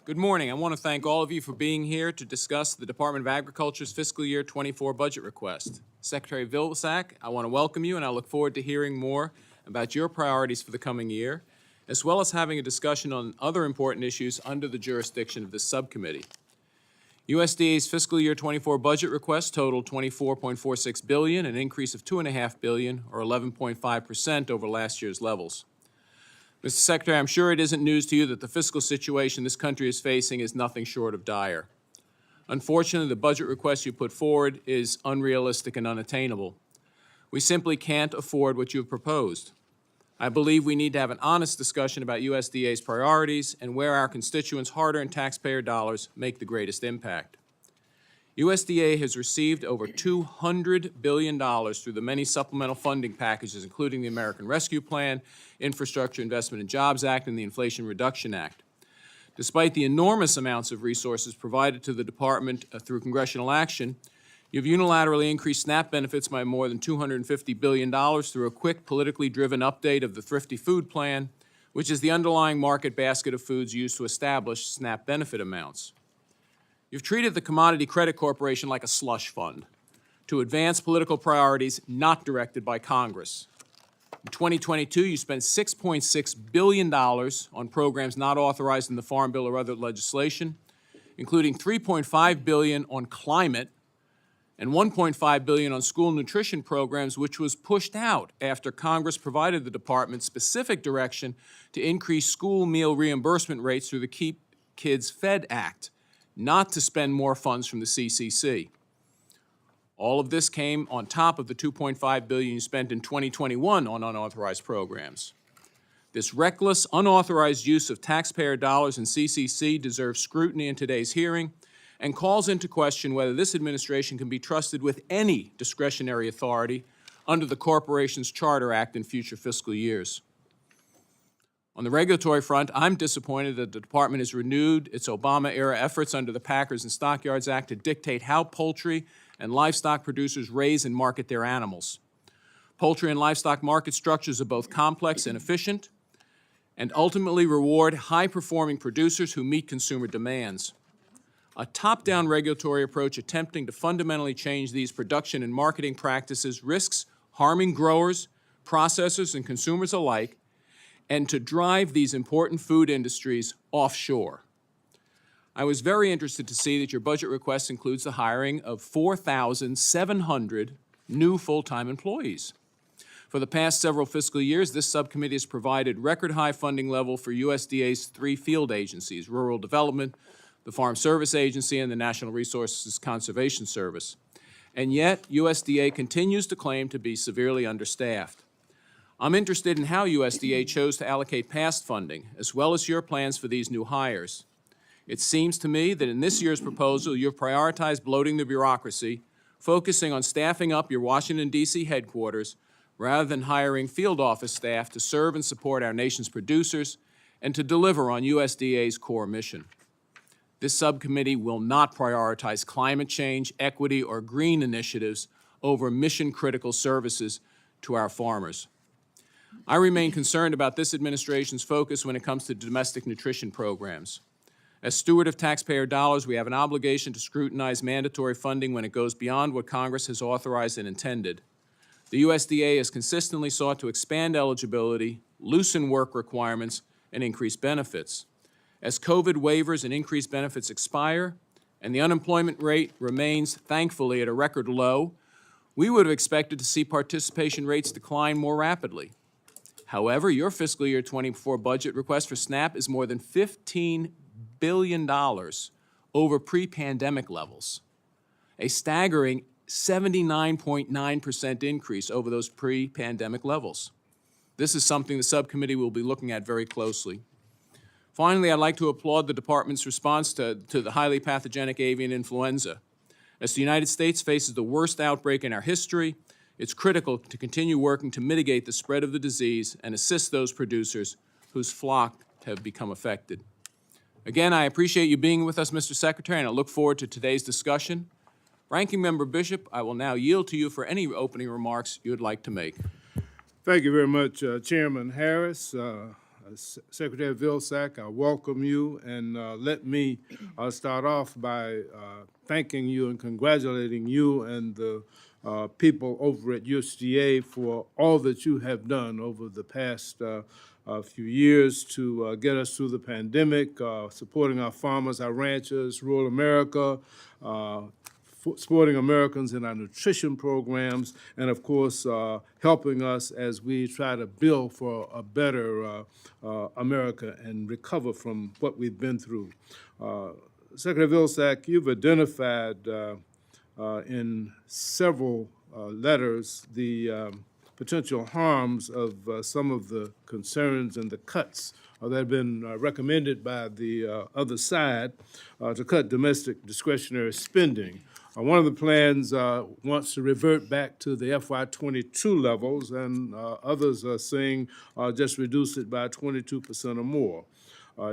Good morning. I want to thank all of you for being here to discuss the Department of Agriculture's fiscal year 24 budget request. Secretary Vilsack, I want to welcome you, and I look forward to hearing more about your priorities for the coming year, as well as having a discussion on other important issues under the jurisdiction of this subcommittee. USDA's fiscal year 24 budget request totaled $24.46 billion, an increase of $2.5 billion, or 11.5% over last year's levels. Mr. Secretary, I'm sure it isn't news to you that the fiscal situation this country is facing is nothing short of dire. Unfortunately, the budget request you put forward is unrealistic and unattainable. We simply can't afford what you have proposed. I believe we need to have an honest discussion about USDA's priorities and where our constituents' hard-earned taxpayer dollars make the greatest impact. USDA has received over $200 billion through the many supplemental funding packages, including the American Rescue Plan, Infrastructure Investment and Jobs Act, and the Inflation Reduction Act. Despite the enormous amounts of resources provided to the Department through congressional action, you've unilaterally increased SNAP benefits by more than $250 billion through a quick, politically driven update of the Thrifty Food Plan, which is the underlying market basket of foods used to establish SNAP benefit amounts. You've treated the Commodity Credit Corporation like a slush fund to advance political priorities not directed by Congress. In 2022, you spent $6.6 billion on programs not authorized in the Farm Bill or other legislation, including $3.5 billion on climate and $1.5 billion on school nutrition programs, which was pushed out after Congress provided the department specific direction to increase school meal reimbursement rates through the Keep Kids Fed Act, not to spend more funds from the CCC. All of this came on top of the $2.5 billion you spent in 2021 on unauthorized programs. This reckless, unauthorized use of taxpayer dollars in CCC deserves scrutiny in today's hearing and calls into question whether this administration can be trusted with any discretionary authority under the Corporations Charter Act in future fiscal years. On the regulatory front, I'm disappointed that the Department has renewed its Obama-era efforts under the Packers and Stockyards Act to dictate how poultry and livestock producers raise and market their animals. Poultry and livestock market structures are both complex and efficient and ultimately reward high-performing producers who meet consumer demands. A top-down regulatory approach attempting to fundamentally change these production and marketing practices risks harming growers, processors, and consumers alike, and to drive these important food industries offshore. I was very interested to see that your budget request includes the hiring of 4,700 new full-time employees. For the past several fiscal years, this subcommittee has provided record-high funding level for USDA's 3 field agencies, Rural Development, the Farm Service Agency, and the National Resources Conservation Service. And yet, USDA continues to claim to be severely understaffed. I'm interested in how USDA chose to allocate past funding, as well as your plans for these new hires. It seems to me that in this year's proposal, you've prioritized bloating the bureaucracy, focusing on staffing up your Washington, D.C. headquarters, rather than hiring field office staff to serve and support our nation's producers and to deliver on USDA's core mission. This subcommittee will not prioritize climate change, equity, or green initiatives over mission-critical services to our farmers. I remain concerned about this administration's focus when it comes to domestic nutrition programs. As steward of taxpayer dollars, we have an obligation to scrutinize mandatory funding when it goes beyond what Congress has authorized and intended. The USDA has consistently sought to expand eligibility, loosen work requirements, and increase benefits. As COVID waivers and increased benefits expire, and the unemployment rate remains, thankfully, at a record low, we would have expected to see participation rates decline more rapidly. However, your fiscal year 24 budget request for SNAP is more than $15 billion over pre-pandemic levels, a staggering 79.9% increase over those pre-pandemic levels. This is something the subcommittee will be looking at very closely. Finally, I'd like to applaud the Department's response to the highly pathogenic avian influenza. As the United States faces the worst outbreak in our history, it's critical to continue working to mitigate the spread of the disease and assist those producers whose flock have become affected. Again, I appreciate you being with us, Mr. Secretary, and I look forward to today's discussion. Ranking Member Bishop, I will now yield to you for any opening remarks you would like to make. Thank you very much, Chairman Harris. Secretary Vilsack, I welcome you, and let me start off by thanking you and congratulating you and the people over at USDA for all that you have done over the past few years to get us through the pandemic, supporting our farmers, our ranchers, rural America, supporting Americans in our nutrition programs, and of course, helping us as we try to build for a better America and recover from what we've been through. Secretary Vilsack, you've identified in several letters the potential harms of some of the concerns and the cuts that have been recommended by the other side to cut domestic discretionary spending. One of the plans wants to revert back to the FY22 levels, and others are saying just reduce it by 22% or more.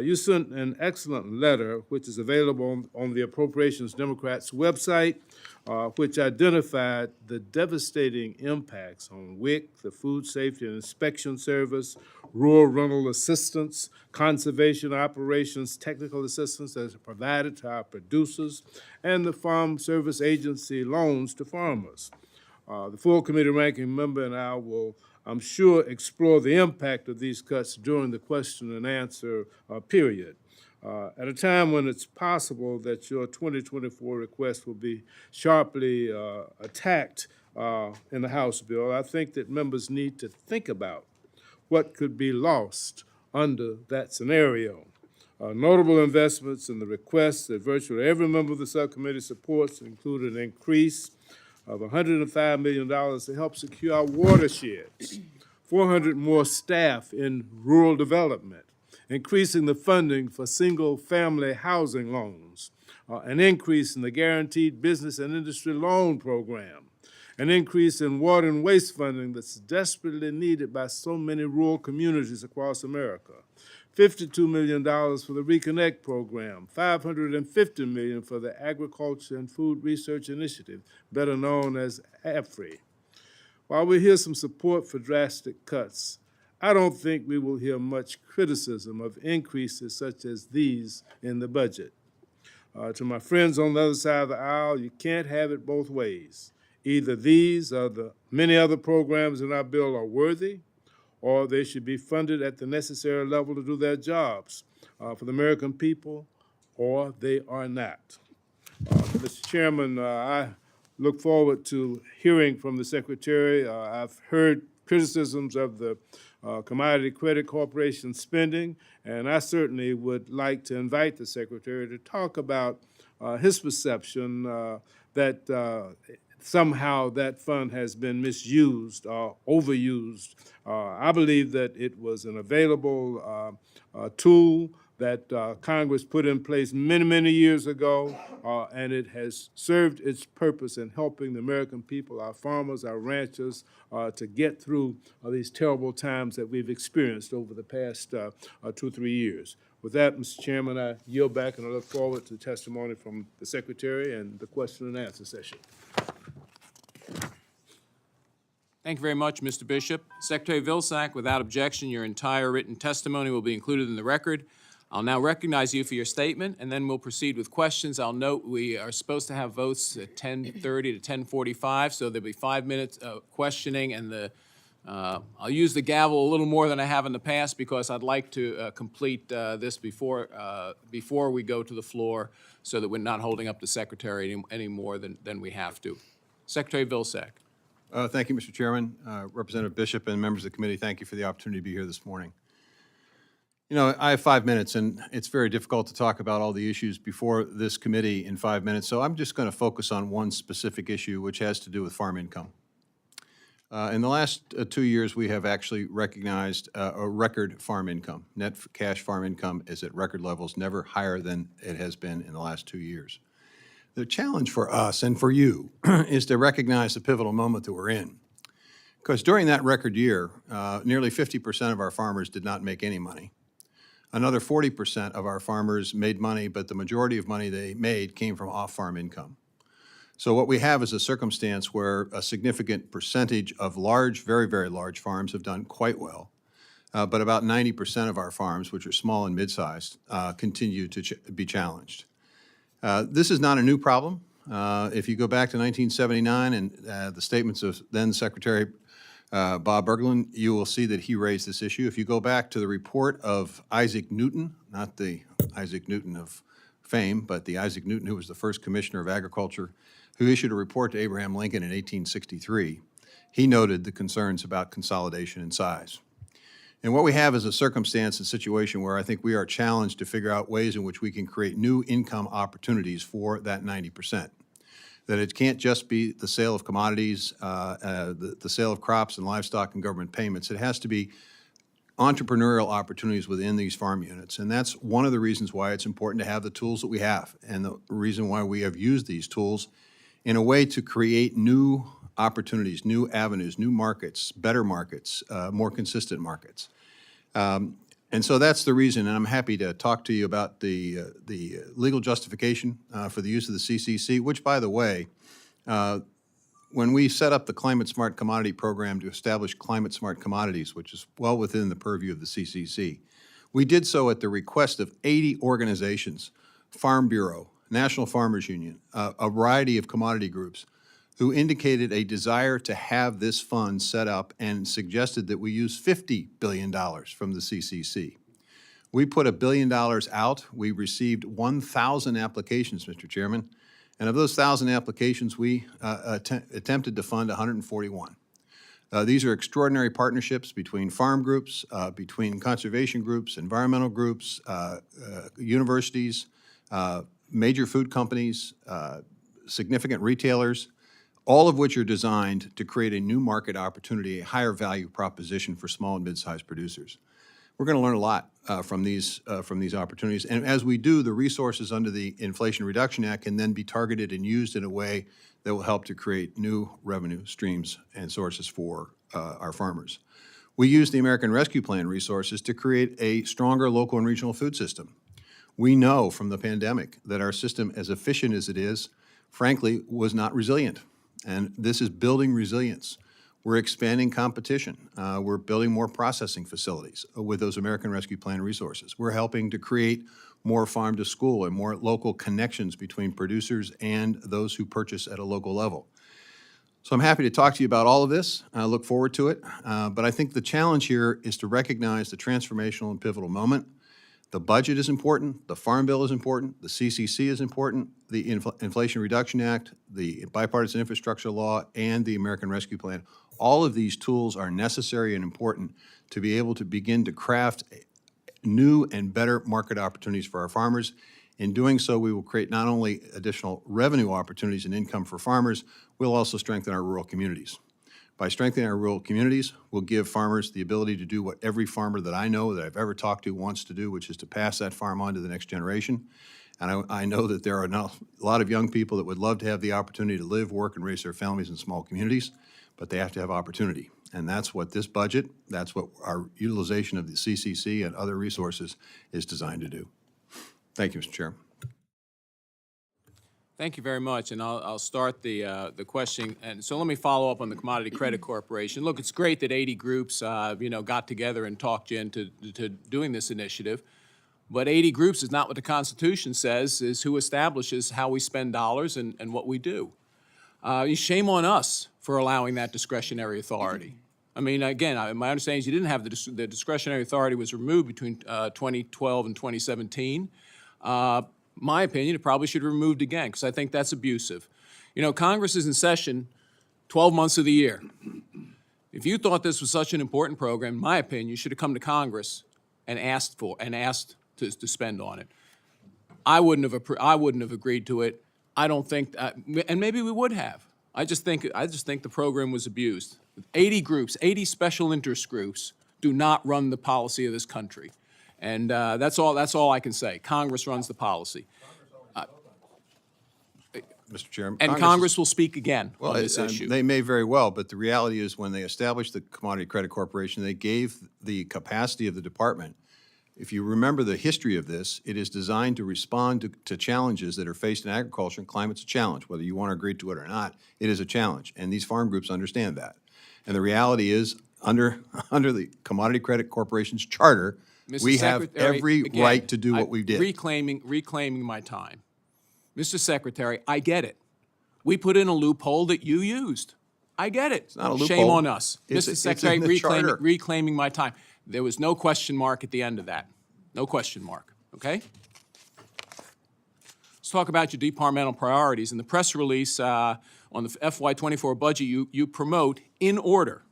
You sent an excellent letter, which is available on the Appropriations Democrats website, which identified the devastating impacts on WIC, the Food Safety and Inspection Service, rural rental assistance, conservation operations, technical assistance that is provided to our producers, and the Farm Service Agency loans to farmers. The full committee ranking member and I will, I'm sure, explore the impact of these cuts during the question and answer period. At a time when it's possible that your 2024 request will be sharply attacked in the House bill, I think that members need to think about what could be lost under that scenario. Notable investments in the requests that virtually every member of the subcommittee supports include an increase of $105 million to help secure our watersheds, 400 more staff in rural development, increasing the funding for single-family housing loans, an increase in the guaranteed business and industry loan program, an increase in water and waste funding that's desperately needed by so many rural communities across America, $52 million for the Reconnect program, $550 million for the Agriculture and Food Research Initiative, better known as AFRI. While we hear some support for drastic cuts, I don't think we will hear much criticism of increases such as these in the budget. To my friends on the other side of the aisle, you can't have it both ways. Either these or the many other programs in our bill are worthy, or they should be funded at the necessary level to do their jobs for the American people, or they are not. Mr. Chairman, I look forward to hearing from the Secretary. I've heard criticisms of the Commodity Credit Corporation spending, and I certainly would like to invite the Secretary to talk about his perception that somehow that fund has been misused or overused. I believe that it was an available tool that Congress put in place many, many years ago, and it has served its purpose in helping the American people, our farmers, our ranchers, to get through these terrible times that we've experienced over the past 2 or 3 years. With that, Mr. Chairman, I yield back, and I look forward to testimony from the Secretary and the question and answer session. Thank you very much, Mr. Bishop. Secretary Vilsack, without objection, your entire written testimony will be included in the record. I'll now recognize you for your statement, and then we'll proceed with questions. I'll note we are supposed to have votes at 10:30 to 10:45, so there'll be 5 minutes of questioning, and I'll use the gavel a little more than I have in the past because I'd like to complete this before we go to the floor so that we're not holding up the Secretary any more than we have to. Secretary Vilsack. Thank you, Mr. Chairman. Representative Bishop and members of the committee, thank you for the opportunity to be here this morning. You know, I have 5 minutes, and it's very difficult to talk about all the issues before this committee in 5 minutes, so I'm just going to focus on one specific issue, which has to do with farm income. In the last 2 years, we have actually recognized a record farm income. Net cash farm income is at record levels, never higher than it has been in the last 2 years. The challenge for us and for you is to recognize the pivotal moment that we're in. Because during that record year, nearly 50% of our farmers did not make any money. Another 40% of our farmers made money, but the majority of money they made came from off-farm income. So what we have is a circumstance where a significant percentage of large, very, very large farms have done quite well. but about 90% of our farms, which are small and mid-sized, continue to be challenged. This is not a new problem. If you go back to 1979 and the statements of then Secretary Bob Berglund, you will see that he raised this issue. If you go back to the report of Isaac Newton, not the Isaac Newton of fame, but the Isaac Newton who was the first Commissioner of Agriculture, who issued a report to Abraham Lincoln in 1863, he noted the concerns about consolidation in size. And what we have is a circumstance and situation where I think we are challenged to figure out ways in which we can create new income opportunities for that 90%. That it can't just be the sale of commodities, the sale of crops and livestock and government payments. It has to be entrepreneurial opportunities within these farm units. And that's one of the reasons why it's important to have the tools that we have, and the reason why we have used these tools in a way to create new opportunities, new avenues, new markets, better markets, more consistent markets. And so that's the reason, and I'm happy to talk to you about the legal justification for the use of the CCC, which, by the way, when we set up the Climate Smart Commodity Program to establish climate smart commodities, which is well within the purview of the CCC, we did so at the request of 80 organizations, Farm Bureau, National Farmers Union, a variety of commodity groups, who indicated a desire to have this fund set up and suggested that we use $50 billion from the CCC. We put $1 billion out. We received 1,000 applications, Mr. Chairman, and of those 1,000 applications, we attempted to fund 141. These are extraordinary partnerships between farm groups, between conservation groups, environmental groups, universities, major food companies, significant retailers, all of which are designed to create a new market opportunity, a higher value proposition for small and mid-sized producers. We're going to learn a lot from these opportunities, and as we do, the resources under the Inflation Reduction Act can then be targeted and used in a way that will help to create new revenue streams and sources for our farmers. We use the American Rescue Plan resources to create a stronger local and regional food system. We know from the pandemic that our system, as efficient as it is, frankly, was not resilient. And this is building resilience. We're expanding competition. We're building more processing facilities with those American Rescue Plan resources. We're helping to create more farm to school and more local connections between producers and those who purchase at a local level. So I'm happy to talk to you about all of this. I look forward to it. But I think the challenge here is to recognize the transformational and pivotal moment. The budget is important, the Farm Bill is important, the CCC is important, the Inflation Reduction Act, the Bipartisan Infrastructure Law, and the American Rescue Plan. All of these tools are necessary and important to be able to begin to craft new and better market opportunities for our farmers. In doing so, we will create not only additional revenue opportunities and income for farmers, we'll also strengthen our rural communities. By strengthening our rural communities, we'll give farmers the ability to do what every farmer that I know, that I've ever talked to, wants to do, which is to pass that farm on to the next generation. And I know that there are a lot of young people that would love to have the opportunity to live, work, and raise their families in small communities, but they have to have opportunity. And that's what this budget, that's what our utilization of the CCC and other resources is designed to do. Thank you, Mr. Chairman. Thank you very much, and I'll start the question. And so let me follow up on the Commodity Credit Corporation. Look, it's great that 80 groups, got together and talked you into doing this initiative. But 80 groups is not what the Constitution says, is who establishes how we spend dollars and what we do. Shame on us for allowing that discretionary authority. I mean, again, my understanding is you didn't have the discretionary authority was removed between 2012 and 2017. My opinion, it probably should be removed again, because I think that's abusive. Congress is in session 12 months of the year. If you thought this was such an important program, in my opinion, you should have come to Congress and asked to spend on it. I wouldn't have agreed to it. I don't think, and maybe we would have. I just think the program was abused. 80 groups, 80 special interest groups do not run the policy of this country. And that's all I can say. Congress runs the policy. Mr. Chairman. And Congress will speak again on this issue. They may very well, but the reality is when they established the Commodity Credit Corporation, they gave the capacity of the department. If you remember the history of this, it is designed to respond to challenges that are faced in agriculture, and climate's a challenge. Whether you want to agree to it or not, it is a challenge, and these farm groups understand that. And the reality is, under the Commodity Credit Corporation's charter, Mr. we have Secretary, every again, right to do what we did. Reclaiming my time. Mr. Secretary, I get it. We put in a loophole that you used. I get it. It's not a loophole. Shame on us. It's Mr. in Secretary, the charter. reclaiming my time. There was no question mark at the end of that. No question mark, okay? Let's talk about your departmental priorities. In the press release on the FY24 budget, you promote in order.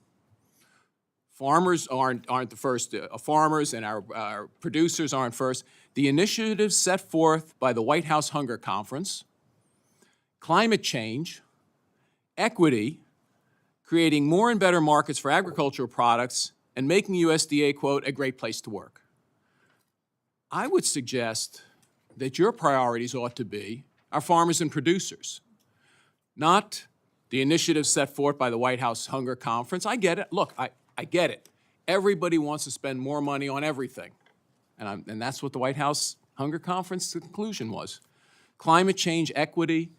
Farmers aren't the first. Farmers and our producers aren't first. The initiatives set forth by the White House Hunger Conference, climate change, equity, creating more and better markets for agricultural products, and making USDA, quote, a great place to work. I would suggest that your priorities ought to be our farmers and producers, not the initiatives set forth by the White House Hunger Conference. I get it. Look, I get it. Everybody wants to spend more money on everything. And that's what the White House Hunger Conference conclusion was. Climate change, equity.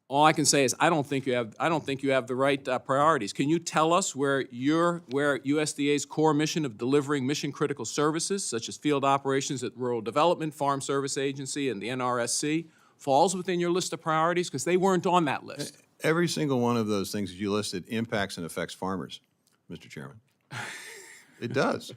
All I can say is I don't think you have the right priorities. Can you tell us where USDA's core mission of delivering mission-critical services, such as field operations at Rural Development, Farm Service Agency, and the NRSC, falls within your list of priorities? Because they weren't on that list. Every single one of those things that you listed impacts and affects farmers, Mr. Chairman. It does.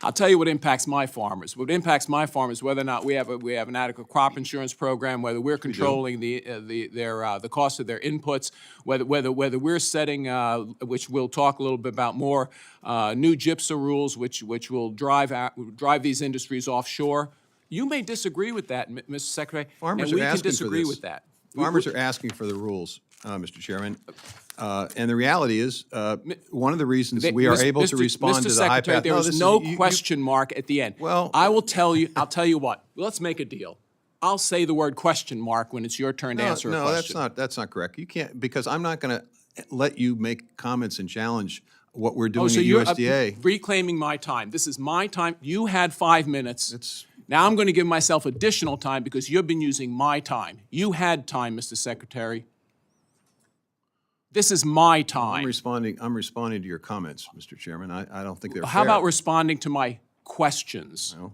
I'll tell you what impacts my farmers. What impacts my farmers, whether or not we have an adequate crop insurance program, whether we're controlling the cost of their inputs, whether we're setting, which we'll talk a little bit about more, new GIPSA rules, which will drive these industries offshore. You may disagree with that, Mr. Secretary, Farmers and we are can asking disagree for this. with that. Farmers are asking for the rules, Mr. Chairman. And the reality is, one of the reasons we are able to respond to the high path. There is no question mark at the end. Well, I'll tell you what, let's make a deal. I'll say the word question mark when it's your turn to answer a question. No, that's not correct. You can't, because I'm not going to let you make comments and challenge what we're doing so at you're USDA. reclaiming my time. This is my time. You had 5 minutes. Now I'm going to give myself additional time because you've been using my time. You had time, Mr. Secretary. This is my time. I'm responding to your comments, Mr. Chairman. I don't think they're How fair. about responding to my questions? Well,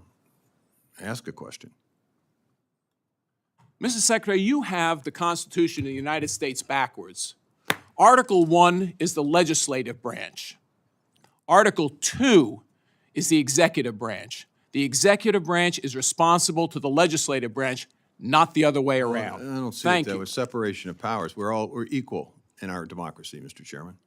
ask a question. Mr. Secretary, you have the Constitution of the United States backwards. Article 1 is the legislative branch. Article 2 is the executive branch. The executive branch is responsible to the legislative branch, not the other way around. I don't see Thank it that you. way. Separation of powers. We're equal in our democracy, Mr. Chairman.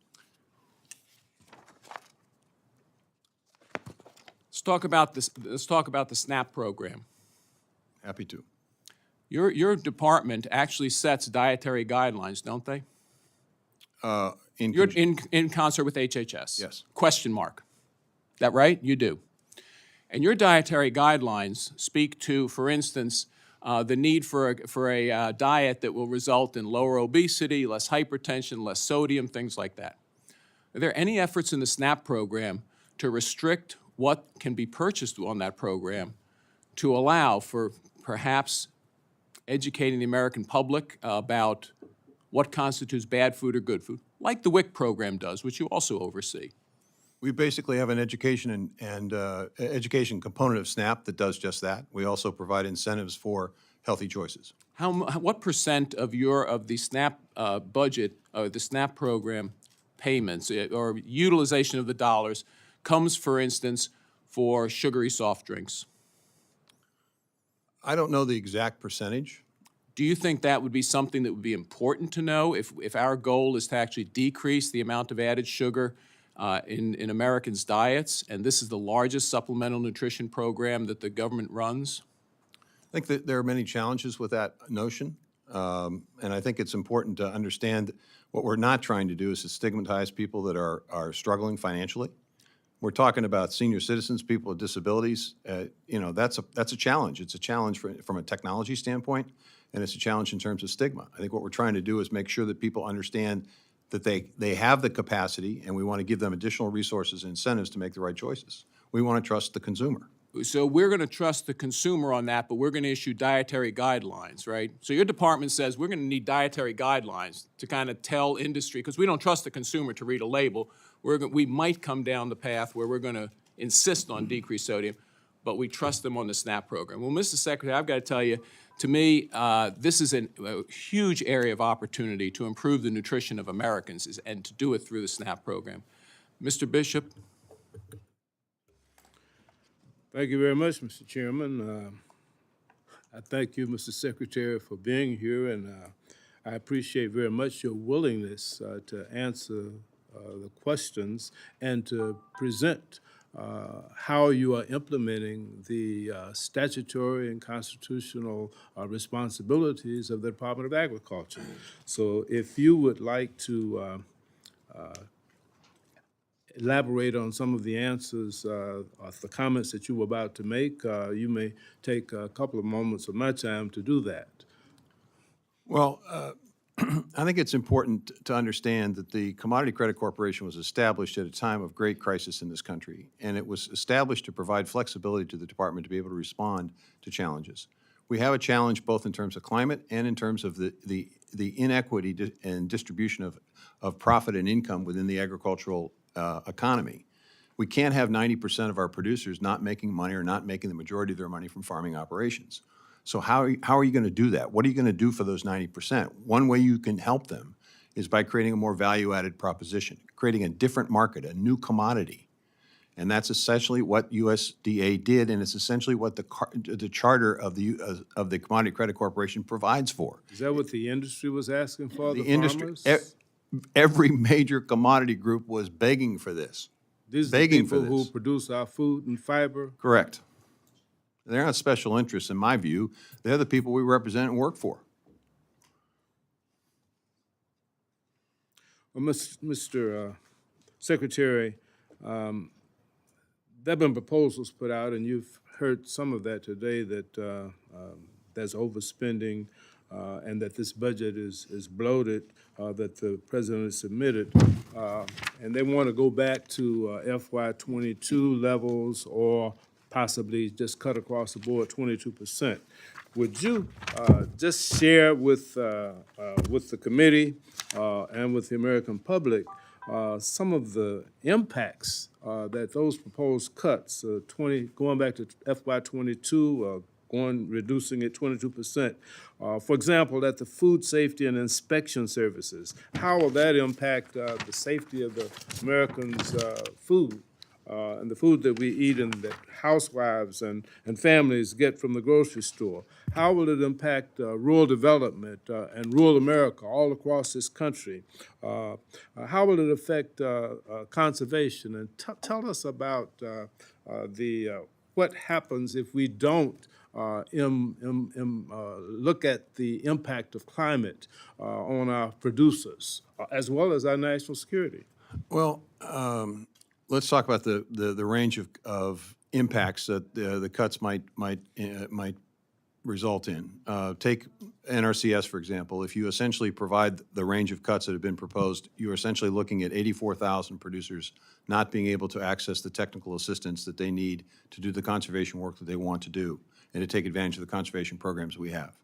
Let's talk about this. Let's talk about the SNAP program. Happy to. Your department actually sets dietary guidelines, don't they? You're in concert with HHS. Yes. Question mark. That right? You do. And your dietary guidelines speak to, for instance, the need for a diet that will result in lower obesity, less hypertension, less sodium, things like that. Are there any efforts in the SNAP program to restrict what can be purchased on that program to allow for perhaps educating the American public about what constitutes bad food or good food, like the WIC program does, which you also oversee? We basically have an education and education component of SNAP that does just that. We also provide incentives for healthy choices. What percent of the SNAP budget, the SNAP program payments or utilization of the dollars comes, for instance, for sugary soft drinks? I don't know the exact percentage. Do you think that would be something that would be important to know if our goal is to actually decrease the amount of added sugar in Americans' diets, and this is the largest supplemental nutrition program that the government runs? I think that there are many challenges with that notion, and I think it's important to understand what we're not trying to do is to stigmatize people that are struggling financially. We're talking about senior citizens, people with disabilities. You know, that's a challenge. It's a challenge from a technology standpoint, and it's a challenge in terms of stigma. I think what we're trying to do is make sure that people understand that they have the capacity, and we want to give them additional resources and incentives to make the right choices. We want to trust the consumer. So we're going to trust the consumer on that, but we're going to issue dietary guidelines, right? So your department says we're going to need dietary guidelines to kind of tell industry, because we don't trust the consumer to read a label. We might come down the path where we're going to insist on decreased sodium, but we trust them on the SNAP program. Well, Mr. Secretary, I've got to tell you, to me, this is a huge area of opportunity to improve the nutrition of Americans and to do it through the SNAP program. Mr. Bishop? Thank you very much, Mr. Chairman. I thank you, Mr. Secretary, for being here, and I appreciate very much your willingness to answer the questions and to present how you are implementing the statutory and constitutional responsibilities of the Department of Agriculture. So if you would like to elaborate on some of the answers, of the comments that you were about to make, you may take a couple of moments of my time to do that. Well, I think it's important to understand that the Commodity Credit Corporation was established at a time of great crisis in this country, and it was established to provide flexibility to the department to be able to respond to challenges. We have a challenge both in terms of climate and in terms of the inequity and distribution of profit and income within the agricultural economy. We can't have 90% of our producers not making money or not making the majority of their money from farming operations. So how are you going to do that? What are you going to do for those 90%? One way you can help them is by creating a more value-added proposition, creating a different market, a new commodity. And that's essentially what USDA did, and it's essentially what the charter of the Commodity Credit Corporation provides for. Is that what the industry was asking for, the industry, farmers? Every major commodity group was begging for this. These are the people who produce our food and fiber? Correct. They're not special interests, in my view. They're the people we represent and work for. Well, Mr. Secretary, there have been proposals put out, and you've heard some of that today, that there's overspending and that this budget is bloated, that the president has submitted. And they want to go back to FY22 levels or possibly just cut across the board 22%. Would you just share with the committee and with the American public some of the impacts that those proposed cuts, going back to FY22, reducing it 22%. For example, at the food safety and inspection services, how will that impact the safety of the Americans' food and the food that we eat and that housewives and families get from the grocery store? How will it impact rural development and rural America all across this country? How will it affect conservation? And tell us about what happens if we don't look at the impact of climate on our producers, as well as our national security. Well, let's talk about the range of impacts that the cuts might result in. Take NRCS, for example. If you essentially provide the range of cuts that have been proposed, you're essentially looking at 84,000 producers not being able to access the technical assistance that they need to do the conservation work that they want to do and to take advantage of the conservation programs we have.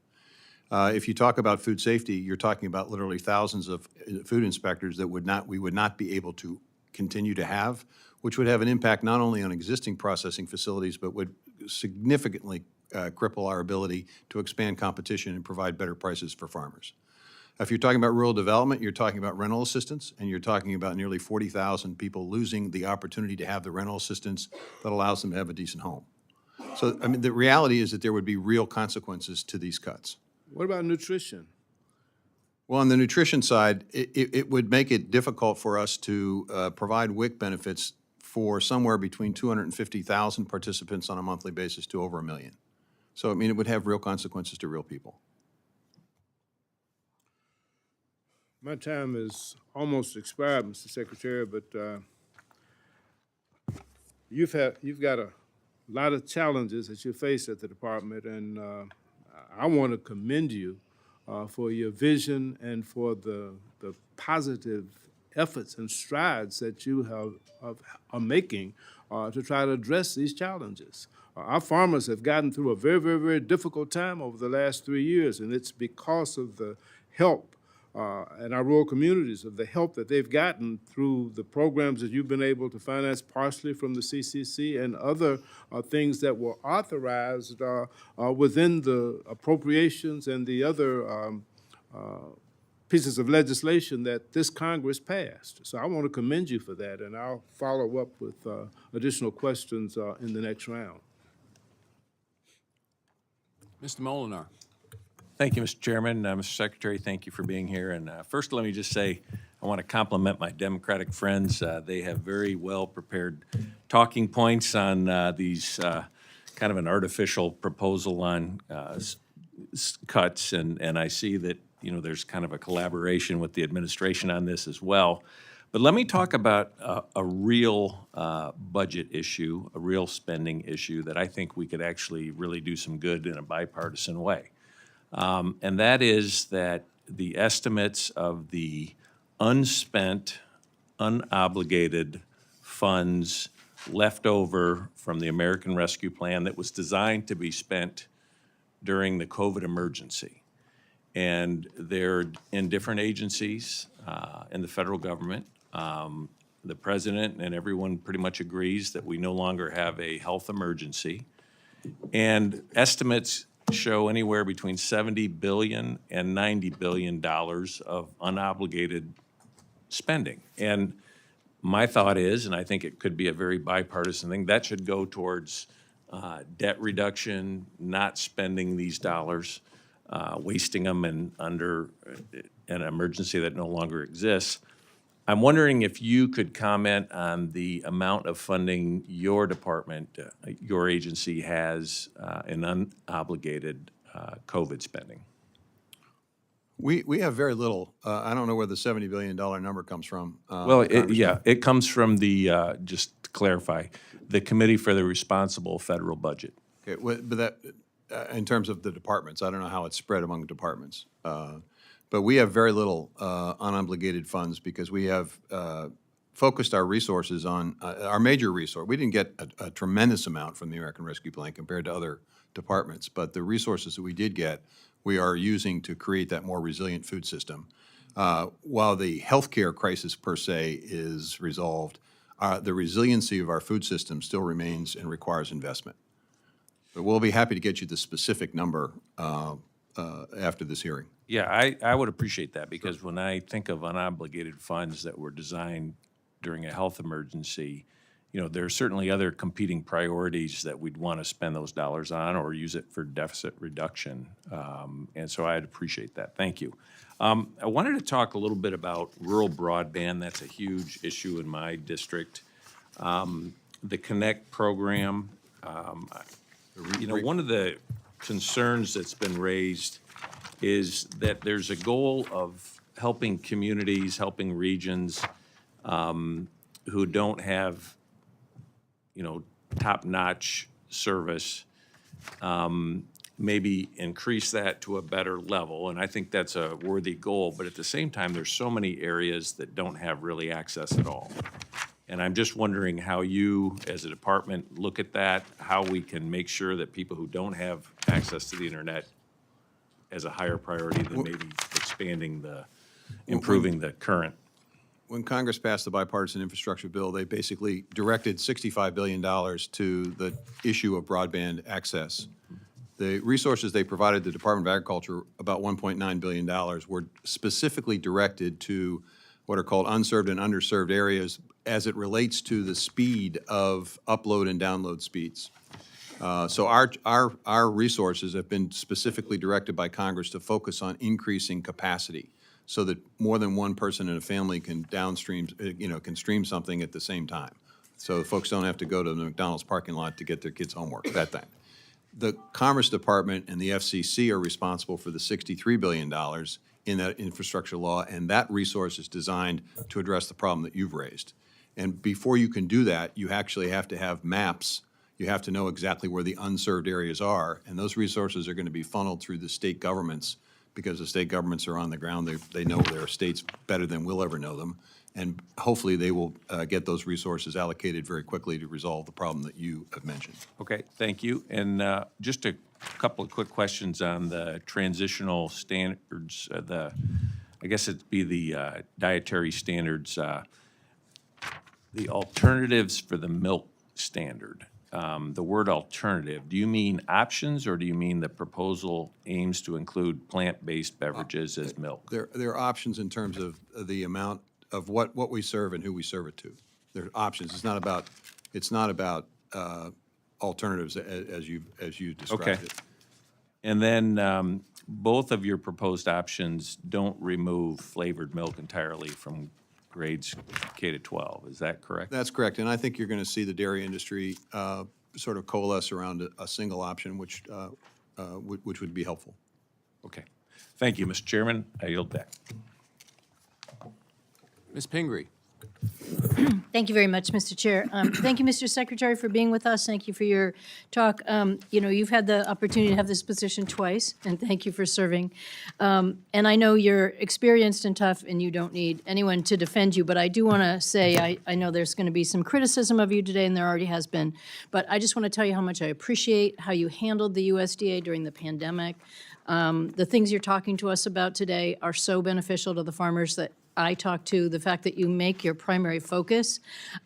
If you talk about food safety, you're talking about literally thousands of food inspectors that we would not be able to continue to have, which would have an impact not only on existing processing facilities, but would significantly cripple our ability to expand competition and provide better prices for farmers. If you're talking about rural development, you're talking about rental assistance, and you're talking about nearly 40,000 people losing the opportunity to have the rental assistance that allows them to have a decent home. So, I mean, the reality is that there would be real consequences to these cuts. What about nutrition? Well, on the nutrition side, it would make it difficult for us to provide WIC benefits for somewhere between 250,000 participants on a monthly basis to over 1 million. So, I mean, it would have real consequences to real people. My time is almost expired, Mr. Secretary, but you've got a lot of challenges that you face at the department, and I want to commend you for your vision and for the positive efforts and strides that you are making to try to address these challenges. Our farmers have gotten through a very, very, very difficult time over the last 3 years, and it's because of the help and our rural communities, of the help that they've gotten through the programs that you've been able to finance partially from the CCC and other things that were authorized within the appropriations and the other pieces of legislation that this Congress passed. So I want to commend you for that, and I'll follow up with additional questions in the next round. Mr. Molinar. Thank you, Mr. Chairman. Mr. Secretary, thank you for being here. And first, let me just say, I want to compliment my Democratic friends. They have very well-prepared talking points on these kind of an artificial proposal on cuts, and I see that, you know, there's kind of a collaboration with the administration on this as well. But let me talk about a real budget issue, a real spending issue that I think we could actually really do some good in a bipartisan way. And that is that the estimates of the unspent, unobligated funds left over from the American Rescue Plan that was designed to be spent during the COVID emergency. And they're in different agencies in the federal government. The president and everyone pretty much agrees that we no longer have a health emergency. And estimates show anywhere between $70 billion and $90 billion of unobligated spending. And my thought is, and I think it could be a very bipartisan thing, that should go towards debt reduction, not spending these dollars, wasting them under an emergency that no longer exists. I'm wondering if you could comment on the amount of funding your department, your agency has in unobligated COVID spending. We have very little. I don't know where the $70 billion number comes from. Well, it comes from the, just to clarify, the Committee for the Responsible Federal Budget. Okay, but that, in terms of the departments, I don't know how it's spread among departments. But we have very little unobligated funds because we have focused our resources on our major resource. We didn't get a tremendous amount from the American Rescue Plan compared to other departments, but the resources that we did get, we are using to create that more resilient food system. While the healthcare crisis per se is resolved, the resiliency of our food system still remains and requires investment. But we'll be happy to get you the specific number after this hearing. Yeah, I would appreciate that, because when I think of unobligated funds that were designed during a health emergency, you know, there are certainly other competing priorities that we'd want to spend those dollars on or use it for deficit reduction. And so I'd appreciate that. Thank you. I wanted to talk a little bit about rural broadband. That's a huge issue in my district. The Connect program, you know, one of the concerns that's been raised is that there's a goal of helping communities, helping regions who don't have, you know, top-notch service, maybe increase that to a better level. And I think that's a worthy goal. But at the same time, there's so many areas that don't have really access at all. And I'm just wondering how you, as a department, look at that, how we can make sure that people who don't have access to the internet as a higher priority than maybe expanding improving the current. When Congress passed the bipartisan infrastructure bill, they basically directed $65 billion to the issue of broadband access. The resources they provided the Department of Agriculture, about $1.9 billion, were specifically directed to what are called unserved and underserved areas as it relates to the speed of upload and download speeds. So our resources have been specifically directed by Congress to focus on increasing capacity so that more than one person in a family can downstream, can stream something at the same time. So folks don't have to go to the McDonald's parking lot to get their kids' homework, that thing. The Commerce Department and the FCC are responsible for the $63 billion in that infrastructure law, and that resource is designed to address the problem that you've raised. And before you can do that, you actually have to have maps. You have to know exactly where the unserved areas are, and those resources are going to be funneled through the state governments because the state governments are on the ground. They know their states better than we'll ever know them, and hopefully they will get those resources allocated very quickly to resolve the problem that you have mentioned. Okay, thank you. And just a couple of quick questions on the transitional standards, I guess it'd be the dietary standards, the alternatives for the milk standard. The word alternative, do you mean options, or do you mean the proposal aims to include plant-based beverages as milk? There are options in terms of the amount of what we serve and who we serve it to. There are options. It's not about alternatives as you described Okay. it. And then both of your proposed options don't remove flavored milk entirely from grades K to 12. Is that correct? That's correct, and I think you're going to see the dairy industry sort of coalesce around a single option, which would be helpful. Okay. Thank you, Mr. Chairman. I yield back. Ms. Pingree. Thank you very much, Mr. Chair. Thank you, Mr. Secretary, for being with us. Thank you for your talk. You know, you've had the opportunity to have this position twice, and thank you for serving. And I know you're experienced and tough, and you don't need anyone to defend you, but I do want to say, I know there's going to be some criticism of you today, and there already has been, but I just want to tell you how much I appreciate how you handled the USDA during the pandemic. The things you're talking to us about today are so beneficial to the farmers that I talk to, the fact that you make your primary focus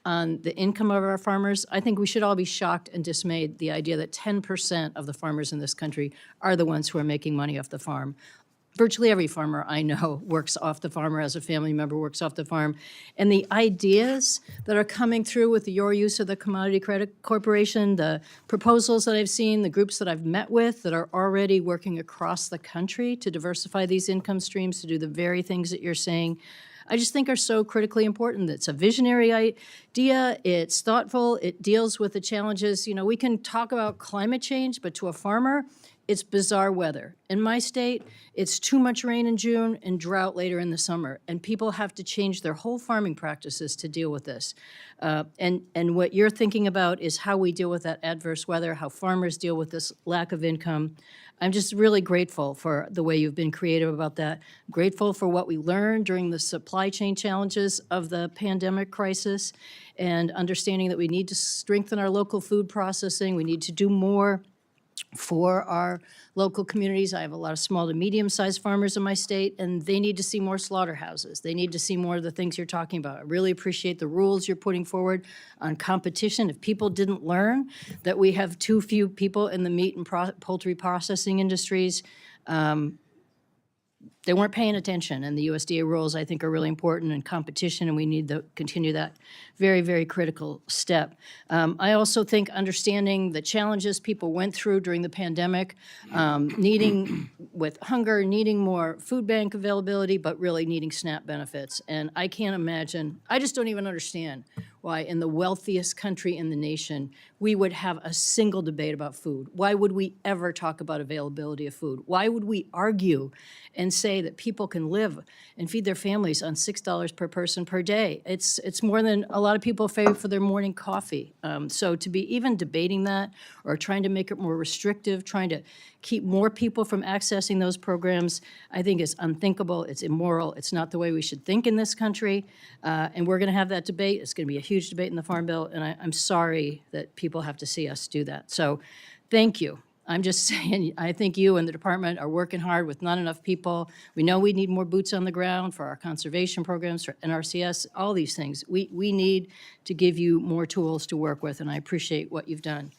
on the income of our farmers. I think we should all be shocked and dismayed, the idea that 10% of the farmers in this country are the ones who are making money off the farm. Virtually every farmer I know works off the farm, or as a family member works off the farm. And the ideas that are coming through with your use of the Commodity Credit Corporation, the proposals that I've seen, the groups that I've met with that are already working across the country to diversify these income streams, to do the very things that you're saying, I just think are so critically important. It's a visionary idea, it's thoughtful, it deals with the challenges. You know, we can talk about climate change, but to a farmer, it's bizarre weather. In my state, it's too much rain in June and drought later in the summer, and people have to change their whole farming practices to deal with this. And what you're thinking about is how we deal with that adverse weather, how farmers deal with this lack of income. I'm just really grateful for the way you've been creative about that. Grateful for what we learned during the supply chain challenges of the pandemic crisis, and understanding that we need to strengthen our local food processing. We need to do more for our local communities. I have a lot of small to medium-sized farmers in my state, and they need to see more slaughterhouses. They need to see more of the things you're talking about. I really appreciate the rules you're putting forward on competition. If people didn't learn that we have too few people in the meat and poultry processing industries, they weren't paying attention, and the USDA rules, I think, are really important in competition, and we need to continue that very, very critical step. I also think understanding the challenges people went through during the pandemic, needing, with hunger, needing more food bank availability, but really needing SNAP benefits. And I can't imagine, I just don't even understand why in the wealthiest country in the nation, we would have a single debate about food. Why would we ever talk about availability of food? Why would we argue and say that people can live and feed their families on $6 per person per day? It's more than a lot of people pay for their morning coffee. So to be even debating that, or trying to make it more restrictive, trying to keep more people from accessing those programs, I think is unthinkable, it's immoral, it's not the way we should think in this country, and we're gonna have that debate. It's gonna be a huge debate in the Farm Bill, and I'm sorry that people have to see us do that. So, thank you. I'm just saying, I think you and the department are working hard with not enough people. We know we need more boots on the ground for our conservation programs, for NRCS, all these things. We need to give you more tools to work with, and I appreciate what you've done.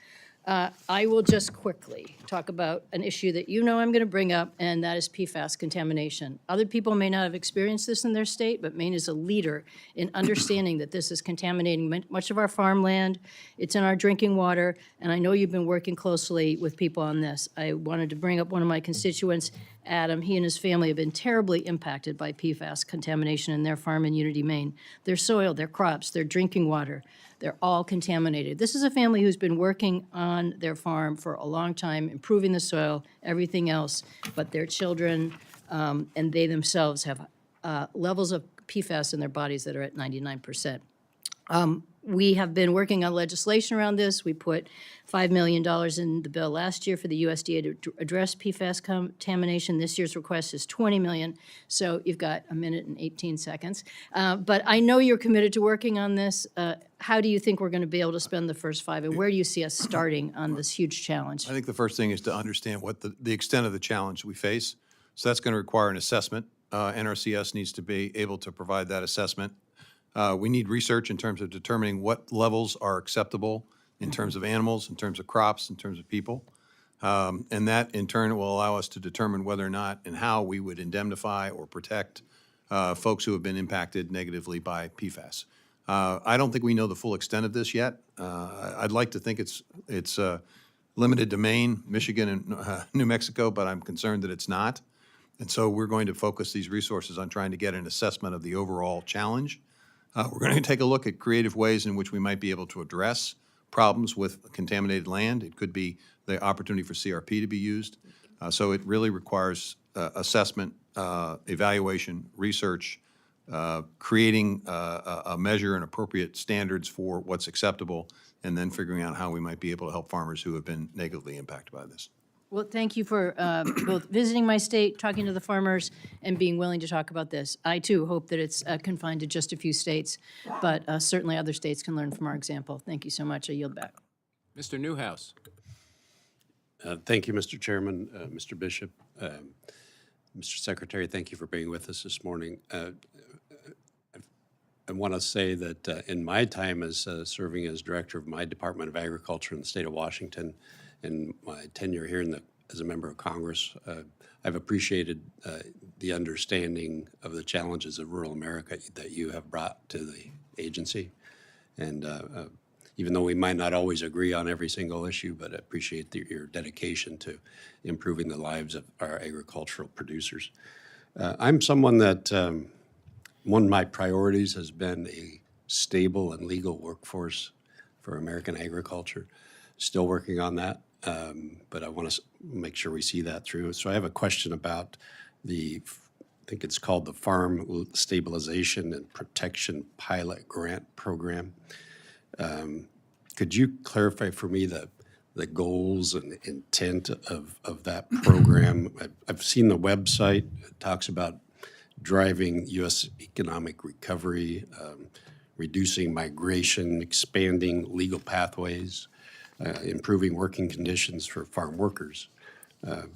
I will just quickly talk about an issue that you know I'm going to bring up, and that is PFAS contamination. Other people may not have experienced this in their state, but Maine is a leader in understanding that this is contaminating much of our farmland. It's in our drinking water, and I know you've been working closely with people on this. I wanted to bring up one of my constituents, Adam. He and his family have been terribly impacted by PFAS contamination in their farm in Unity, Maine. Their soil, their crops, their drinking water, they're all contaminated. This is a family who's been working on their farm for a long time, improving the soil, everything else, but their children and they themselves have levels of PFAS in their bodies that are at 99%. We have been working on legislation around this. We put $5 million in the bill last year for the USDA to address PFAS contamination. This year's request is $20 million, so you've got a minute and 18 seconds. But I know you're committed to working on this. How do you think we're going to be able to spend the first $5, and where do you see us starting on this huge challenge? I think the first thing is to understand what the extent of the challenge we face. So that's going to require an assessment. NRCS needs to be able to provide that assessment. We need research in terms of determining what levels are acceptable in terms of animals, in terms of crops, in terms of people. And that, in turn, will allow us to determine whether or not and how we would indemnify or protect folks who have been impacted negatively by PFAS. I don't think we know the full extent of this yet. I'd like to think it's limited to Maine, Michigan, and New Mexico, but I'm concerned that it's not. And so we're going to focus these resources on trying to get an assessment of the overall challenge. We're going to take a look at creative ways in which we might be able to address problems with contaminated land. It could be the opportunity for CRP to be used. So it really requires assessment, evaluation, research, creating a measure and appropriate standards for what's acceptable, and then figuring out how we might be able to help farmers who have been negatively impacted by this. Well, thank you for both visiting my state, talking to the farmers, and being willing to talk about this. I, too, hope that it's confined to just a few states, but certainly other states can learn from our example. Thank you so much. I yield back. Mr. Newhouse. Thank you, Mr. Chairman, Mr. Bishop. Mr. Secretary, thank you for being with us this morning. I want to say that in my time as serving as director of my Department of Agriculture in the state of Washington, and my tenure here as a member of Congress, I've appreciated the understanding of the challenges of rural America that you have brought to the agency. And even though we might not always agree on every single issue, but I appreciate your dedication to improving the lives of our agricultural producers. I'm someone that one of my priorities has been a stable and legal workforce for American agriculture. Still working on that. But I want to make sure we see that through. So I have a question about I think it's called the Farm Stabilization and Protection Pilot Grant Program. Could you clarify for me the goals and intent of that program? I've seen the website. It talks about driving U.S. economic recovery, reducing migration, expanding legal pathways, improving working conditions for farm workers. But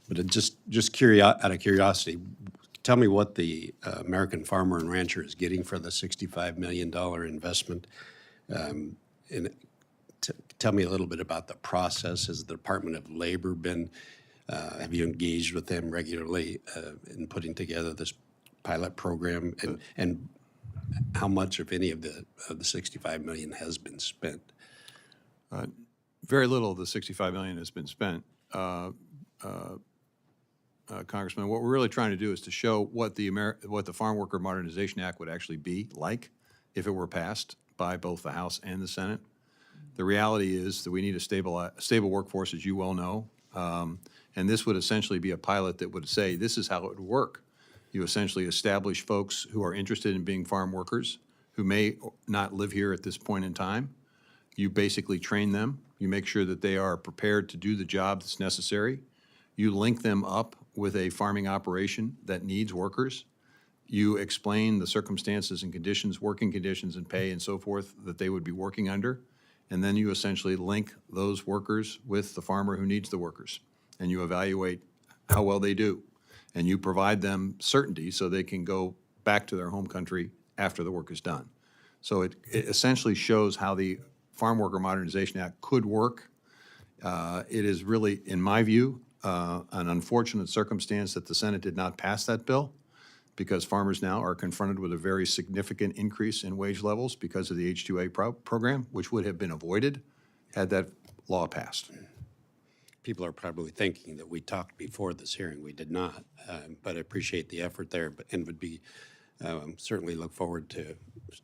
it just out of curiosity, tell me what the American farmer and rancher is getting for the $65 million investment. And tell me a little bit about the process. Has the Department of Labor have you engaged with them regularly in putting together this pilot program? And how much, if any, of the $65 million has been spent? Very little of the $65 million has been spent, Congressman. What we're really trying to do is to show what the Farm Worker Modernization Act would actually be like if it were passed by both the House and the Senate. The reality is that we need a stable workforce, as you well know, and this would essentially be a pilot that would say this is how it would work. You essentially establish folks who are interested in being farm workers who may not live here at this point in time. You basically train them. You make sure that they are prepared to do the job that's necessary. You link them up with a farming operation that needs workers. You explain the circumstances and conditions, working conditions and pay and so forth that they would be working under. And then you essentially link those workers with the farmer who needs the workers. And you evaluate how well they do. And you provide them certainty so they can go back to their home country after the work is done. So it essentially shows how the Farm Worker Modernization Act could work. It is really, in my view, an unfortunate circumstance that the Senate did not pass that bill, because farmers now are confronted with a very significant increase in wage levels because of the H-2A program, which would have been avoided had that law passed. People are probably thinking that we talked before this hearing. We did not, but I appreciate the effort there, and would be certainly look forward to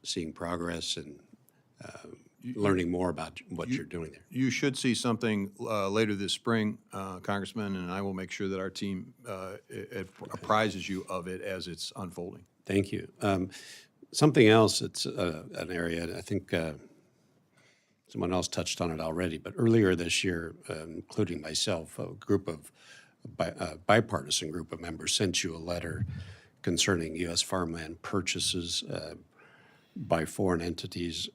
seeing progress and learning more about what you're doing there. You should see something later this spring, Congressman, and I will make sure that our team apprises you of it as it's unfolding. Thank you. Something else, it's an area I think someone else touched on it already, but earlier this year, including myself, a group of bipartisan group of members sent you a letter concerning U.S. farmland purchases by foreign entities,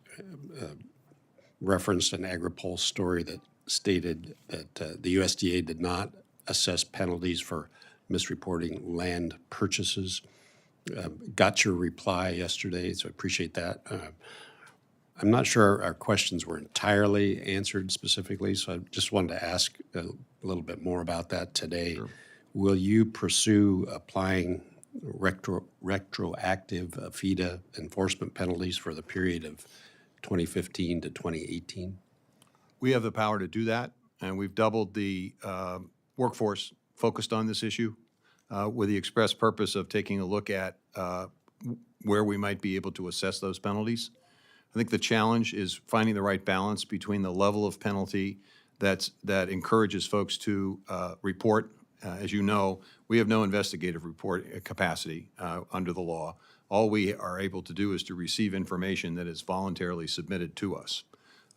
referenced an AgriPulse story that stated that the USDA did not assess penalties for misreporting land purchases. Got your reply yesterday, so I appreciate that. I'm not sure our questions were entirely answered specifically, so I just wanted to ask a little bit more about that today. Sure. Will you pursue applying retroactive FIDA enforcement penalties for the period of 2015 to 2018? We have the power to do that, and we've doubled the workforce focused on this issue with the express purpose of taking a look at where we might be able to assess those penalties. I think the challenge is finding the right balance between the level of penalty that encourages folks to report. As you know, we have no investigative report capacity under the law. All we are able to do is to receive information that is voluntarily submitted to us.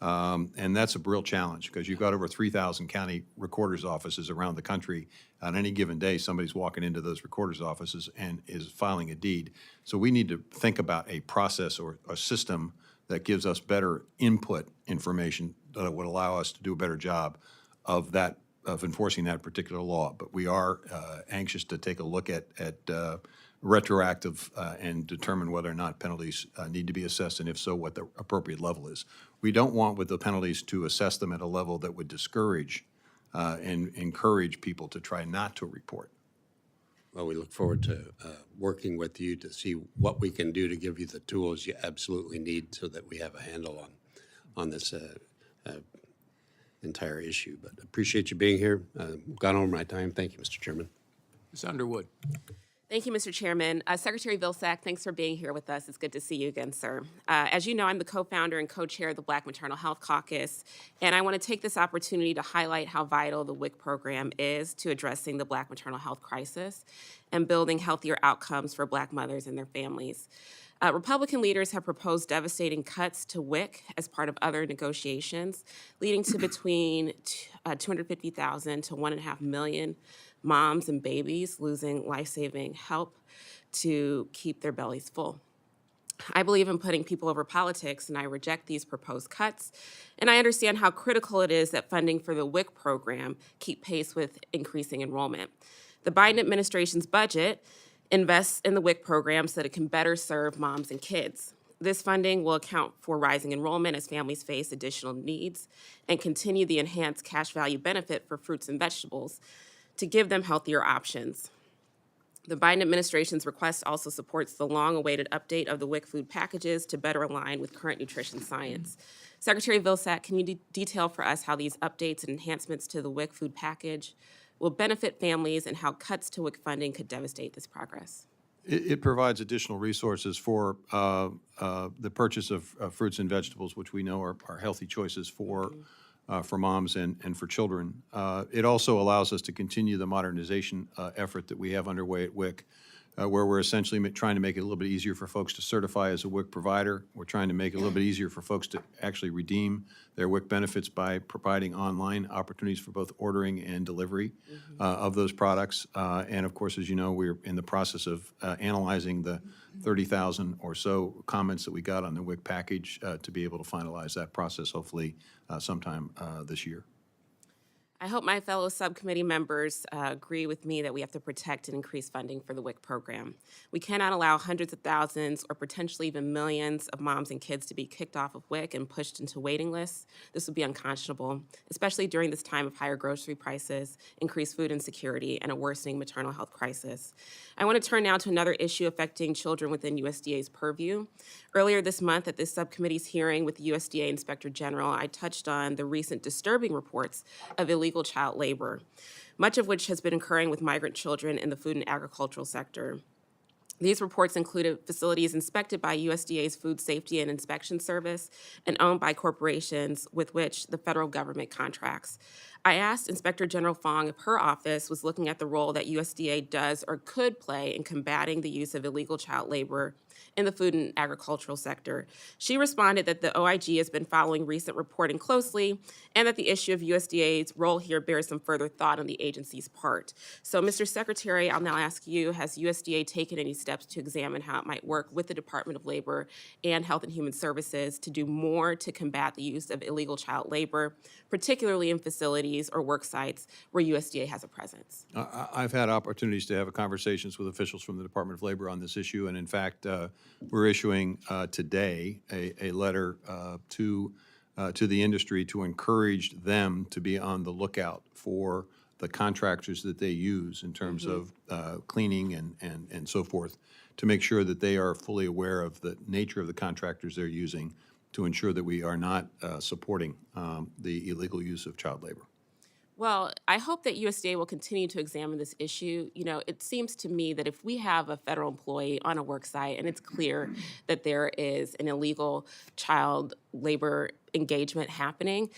And that's a real challenge because you've got over 3,000 county recorders' offices around the country. On any given day, somebody's walking into those recorders' offices and is filing a deed. So we need to think about a process or a system that gives us better input information that would allow us to do a better job of enforcing that particular law. But we are anxious to take a look at retroactive and determine whether or not penalties need to be assessed, and if so, what the appropriate level is. We don't want with the penalties to assess them at a level that would discourage and encourage people to try not to report. Well, we look forward to working with you to see what we can do to give you the tools you absolutely need so that we have a handle on this entire issue. But appreciate you being here. Gone over my time. Thank you, Mr. Chairman. Ms. Underwood. Thank you, Mr. Chairman. Secretary Vilsack, thanks for being here with us. It's good to see you again, sir. As you know, I'm the co-founder and co-chair of the Black Maternal Health Caucus, and I want to take this opportunity to highlight how vital the WIC program is to addressing the Black maternal health crisis and building healthier outcomes for Black mothers and their families. Republican leaders have proposed devastating cuts to WIC as part of other negotiations, leading to between 250,000 to 1.5 million moms and babies losing life-saving help to keep their bellies full. I believe in putting people over politics, and I reject these proposed cuts. And I understand how critical it is that funding for the WIC program keep pace with increasing enrollment. The Biden administration's budget invests in the WIC program so that it can better serve moms and kids. This funding will account for rising enrollment as families face additional needs and continue the enhanced cash value benefit for fruits and vegetables to give them healthier options. The Biden administration's request also supports the long-awaited update of the WIC food packages to better align with current nutrition science. Secretary Vilsack, can you detail for us how these updates and enhancements to the WIC food package will benefit families and how cuts to WIC funding could devastate this progress? It provides additional resources for the purchase of fruits and vegetables, which we know are healthy choices for moms and for children. It also allows us to continue the modernization effort that we have underway at WIC, where we're essentially trying to make it a little bit easier for folks to certify as a WIC provider. We're trying to make it a little bit easier for folks to actually redeem their WIC benefits by providing online opportunities for both ordering and delivery of those products. And of course, as you know, we're in the process of analyzing the 30,000 or so comments that we got on the WIC package to be able to finalize that process hopefully sometime this year. I hope my fellow subcommittee members agree with me that we have to protect and increase funding for the WIC program. We cannot allow hundreds of thousands or potentially even millions of moms and kids to be kicked off of WIC and pushed into waiting lists. This would be unconscionable, especially during this time of higher grocery prices, increased food insecurity, and a worsening maternal health crisis. I want to turn now to another issue affecting children within USDA's purview. Earlier this month at this subcommittee's hearing with the USDA Inspector General, I touched on the recent disturbing reports of illegal child labor, much of which has been occurring with migrant children in the food and agricultural sector. These reports included facilities inspected by USDA's Food Safety and Inspection Service and owned by corporations with which the federal government contracts. I asked Inspector General Fong if her office was looking at the role that USDA does or could play in combating the use of illegal child labor in the food and agricultural sector. She responded that the OIG has been following recent reporting closely and that the issue of USDA's role here bears some further thought on the agency's part. So, Mr. Secretary, I'll now ask you, has USDA taken any steps to examine how it might work with the Department of Labor and Health and Human Services to do more to combat the use of illegal child labor, particularly in facilities or work sites where USDA has a presence? I've had opportunities to have conversations with officials from the Department of Labor on this issue, and in fact, we're issuing today a letter to the industry to encourage them to be on the lookout for the contractors that they use in terms of cleaning and so forth, to make sure that they are fully aware of the nature of the contractors they're using to ensure that we are not supporting the illegal use of child labor. Well, I hope that USDA will continue to examine this issue. You know, it seems to me that if we have a federal employee on a work site and it's clear that there is an illegal child labor engagement happening,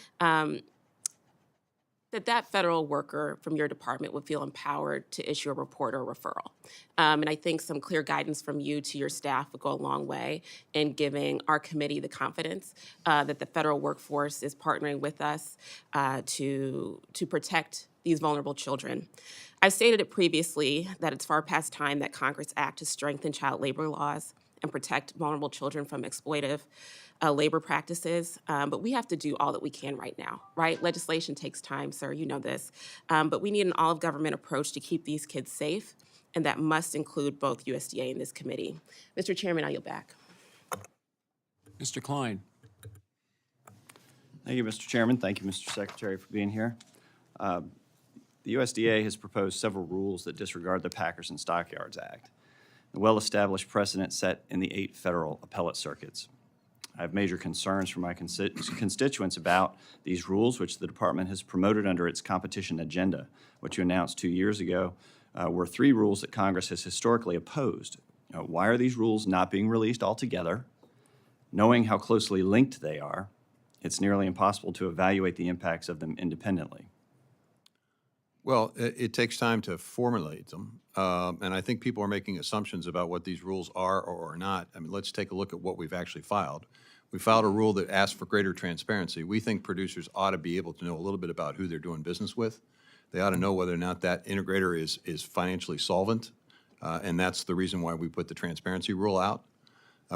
that federal worker from your department would feel empowered to issue a report or referral. And I think some clear guidance from you to your staff would go a long way in giving our committee the confidence that the federal workforce is partnering with us to protect these vulnerable children. I've stated it previously that it's far past time that Congress act to strengthen child labor laws and protect vulnerable children from exploitive labor practices, but we have to do all that we can right now, right? Legislation takes time, sir, you know this, but we need an all-of-government approach to keep these kids safe, and that must include both USDA and this committee. Mr. Chairman, I yield back. Mr. Klein. Thank you, Mr. Chairman. Thank you, Mr. Secretary, for being here. The USDA has proposed several rules that disregard the Packers and Stockyards Act, the well-established precedent set in the 8 federal appellate circuits. I have major concerns from my constituents about these rules, which the department has promoted under its competition agenda, which you announced 2 years ago, were 3 rules that Congress has historically opposed. Why are these rules not being released altogether? Knowing how closely linked they are, it's nearly impossible to evaluate the impacts of them independently. Well, it takes time to formulate them, and I think people are making assumptions about what these rules are or are not. I mean, let's take a look at what we've actually filed. We filed a rule that asks for greater transparency. We think producers ought to be able to know a little bit about who they're doing business with. They ought to know whether or not that integrator is financially solvent, and that's the reason why we put the transparency rule out.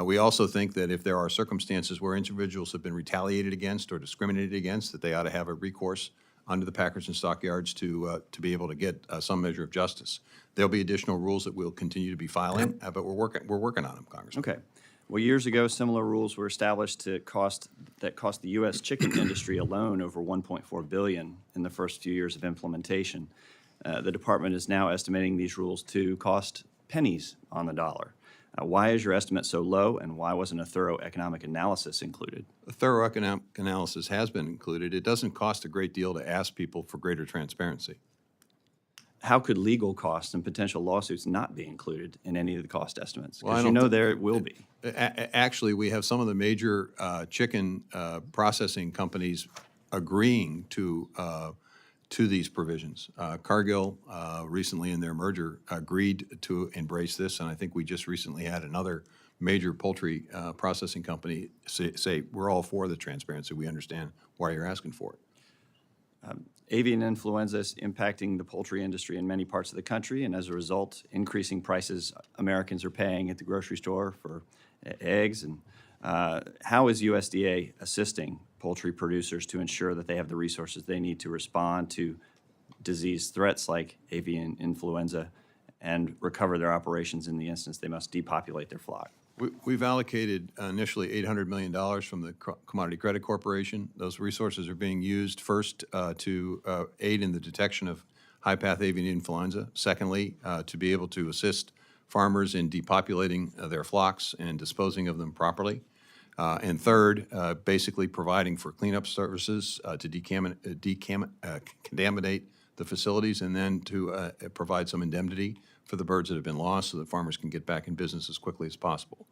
We also think that if there are circumstances where individuals have been retaliated against or discriminated against, that they ought to have a recourse under the Packers and Stockyards to be able to get some measure of justice. There'll be additional rules that we'll continue to be filing, but we're working on them, Congressman. Okay. Well, years ago, similar rules were established that cost the U.S. chicken industry alone over $1.4 billion in the first few years of implementation. The department is now estimating these rules to cost pennies on the dollar. Why is your estimate so low, and why wasn't a thorough economic analysis included? A thorough economic analysis has been included. It doesn't cost a great deal to ask people for greater transparency. How could legal costs and potential lawsuits not be included in any of the cost estimates? Well, I Because you don't know there it will be. Actually, we have some of the major chicken processing companies agreeing to these provisions. Cargill recently in their merger agreed to embrace this, and I think we just recently had another major poultry processing company say, we're all for the transparency. We understand why you're asking for it. Avian influenza is impacting the poultry industry in many parts of the country, and as a result, increasing prices Americans are paying at the grocery store for eggs. And how is USDA assisting poultry producers to ensure that they have the resources they need to respond to disease threats like avian influenza and recover their operations in the instance they must depopulate their flock? We've allocated initially $800 million from the Commodity Credit Corporation. Those resources are being used first to aid in the detection of high-path avian influenza. Secondly, to be able to assist farmers in depopulating their flocks and disposing of them properly. And third, basically providing for cleanup services to contaminate the facilities, and then to provide some indemnity for the birds that have been lost so that farmers can get back in business as quickly as possible.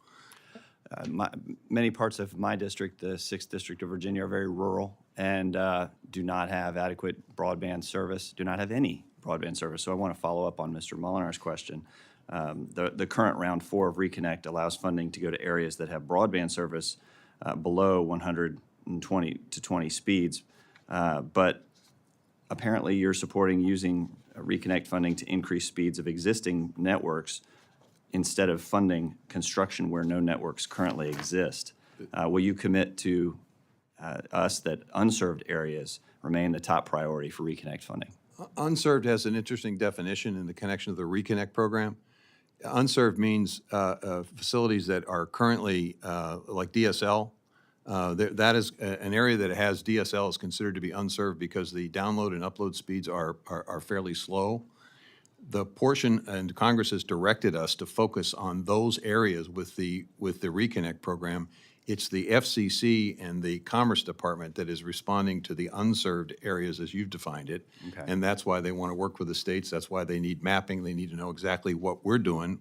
Many parts of my district, the 6th District of Virginia, are very rural and do not have adequate broadband service, do not have any broadband service. So I want to follow up on Mr. Molinar's question. The current round 4 of Reconnect allows funding to go to areas that have broadband service below 120 speeds, but apparently you're supporting using Reconnect funding to increase speeds of existing networks instead of funding construction where no networks currently exist. Will you commit to us that unserved areas remain the top priority for Reconnect funding? Unserved has an interesting definition in the connection of the Reconnect program. Unserved means facilities that are currently, like DSL. That is an area that has DSL is considered to be unserved because the download and upload speeds are fairly slow. The portion, and Congress has directed us to focus on those areas with the Reconnect program. It's the FCC and the Commerce Department that is responding to the unserved areas as you've defined it. Okay. And that's why they want to work with the states. That's why they need mapping. They need to know exactly what we're doing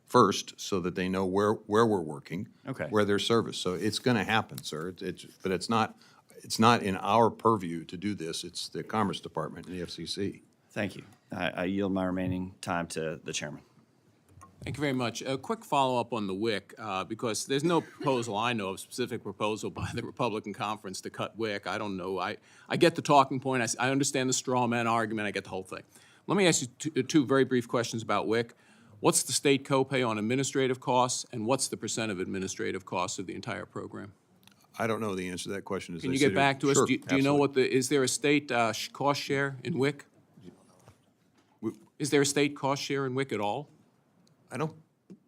first so that they know where we're working, Okay. where there's service. So it's going to happen, sir. But it's not in our purview to do this. It's the Commerce Department and the FCC. Thank you. I yield my remaining time to the chairman. Thank you very much. A quick follow-up on the WIC, because there's no proposal I know of, specific proposal by the Republican conference to cut WIC. I don't know. I get the talking point. I understand the straw man argument. I get the whole thing. Let me ask you two very brief questions about WIC. What's the state copay on administrative costs, and what's the % of administrative costs of the entire program? I don't know the answer to that question. As Can I you sit get here. back to us? Sure, Do you know absolutely. what is there a state cost share in WIC? Is there a state cost share in WIC at all? I don't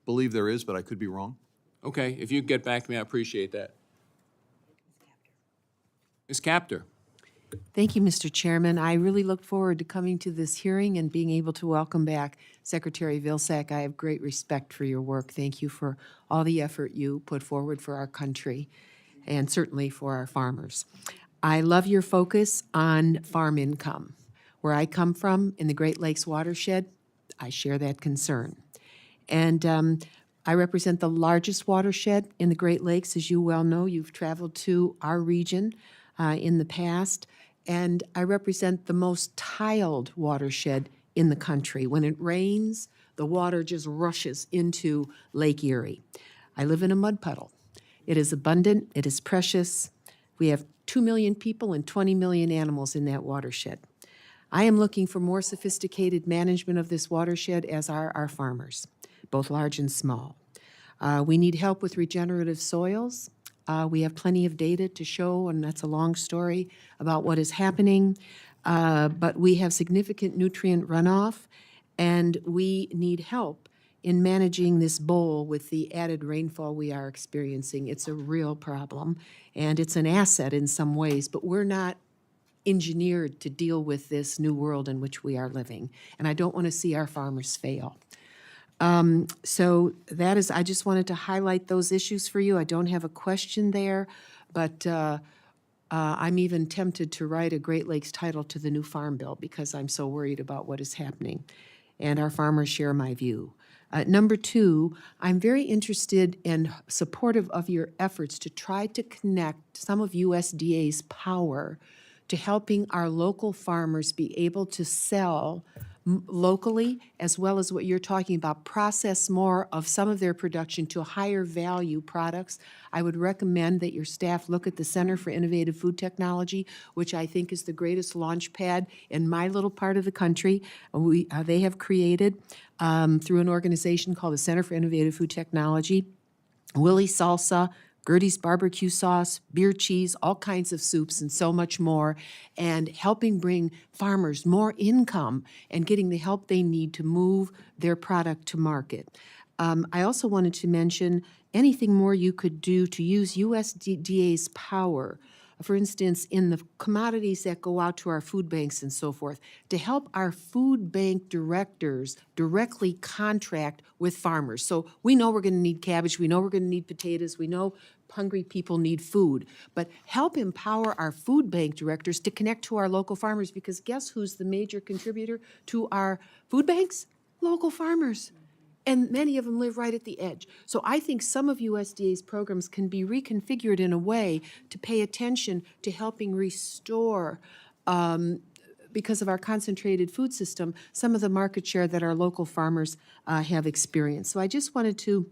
believe there is, but I could be wrong. Okay, if you get back to me, I appreciate that. Ms. Capter. Thank you, Mr. Chairman. I really look forward to coming to this hearing and being able to welcome back Secretary Vilsack. I have great respect for your work. Thank you for all the effort you put forward for our country and certainly for our farmers. I love your focus on farm income. Where I come from, in the Great Lakes watershed, I share that concern. And I represent the largest watershed in the Great Lakes. As you well know, you've traveled to our region in the past. And I represent the most tiled watershed in the country. When it rains, the water just rushes into Lake Erie. I live in a mud puddle. It is abundant, it is precious. We have 2 million people and 20 million animals in that watershed. I am looking for more sophisticated management of this watershed, as are our farmers, both large and small. We need help with regenerative soils. We have plenty of data to show, and that's a long story about what is happening, but we have significant nutrient runoff, and we need help in managing this bowl with the added rainfall we are experiencing. It's a real problem, and it's an asset in some ways, but we're not engineered to deal with this new world in which we are living, and I don't want to see our farmers fail. So that is, I just wanted to highlight those issues for you. I don't have a question there, but I'm even tempted to write a Great Lakes title to the new Farm Bill because I'm so worried about what is happening, and our farmers share my view. Number two, I'm very interested and supportive of your efforts to try to connect some of USDA's power to helping our local farmers be able to sell locally, as well as what you're talking about, process more of some of their production to higher value products. I would recommend that your staff look at the Center for Innovative Food Technology, which I think is the greatest launch pad in my little part of the country. They have created, through an organization called the Center for Innovative Food Technology, Willie Salsa, Gertie's barbecue sauce, beer cheese, all kinds of soups, and so much more, and helping bring farmers more income and getting the help they need to move their product to market. I also wanted to mention anything more you could do to use USDA's power, for instance, in the commodities that go out to our food banks and so forth, to help our food bank directors directly contract with farmers. So we know we're going to need cabbage, we know we're going to need potatoes, we know hungry people need food, but help empower our food bank directors to connect to our local farmers, because guess who's the major contributor to our food banks? Local farmers. And many of them live right at the edge. So I think some of USDA's programs can be reconfigured in a way to pay attention to helping restore because of our concentrated food system, some of the market share that our local farmers have experienced. So I just wanted to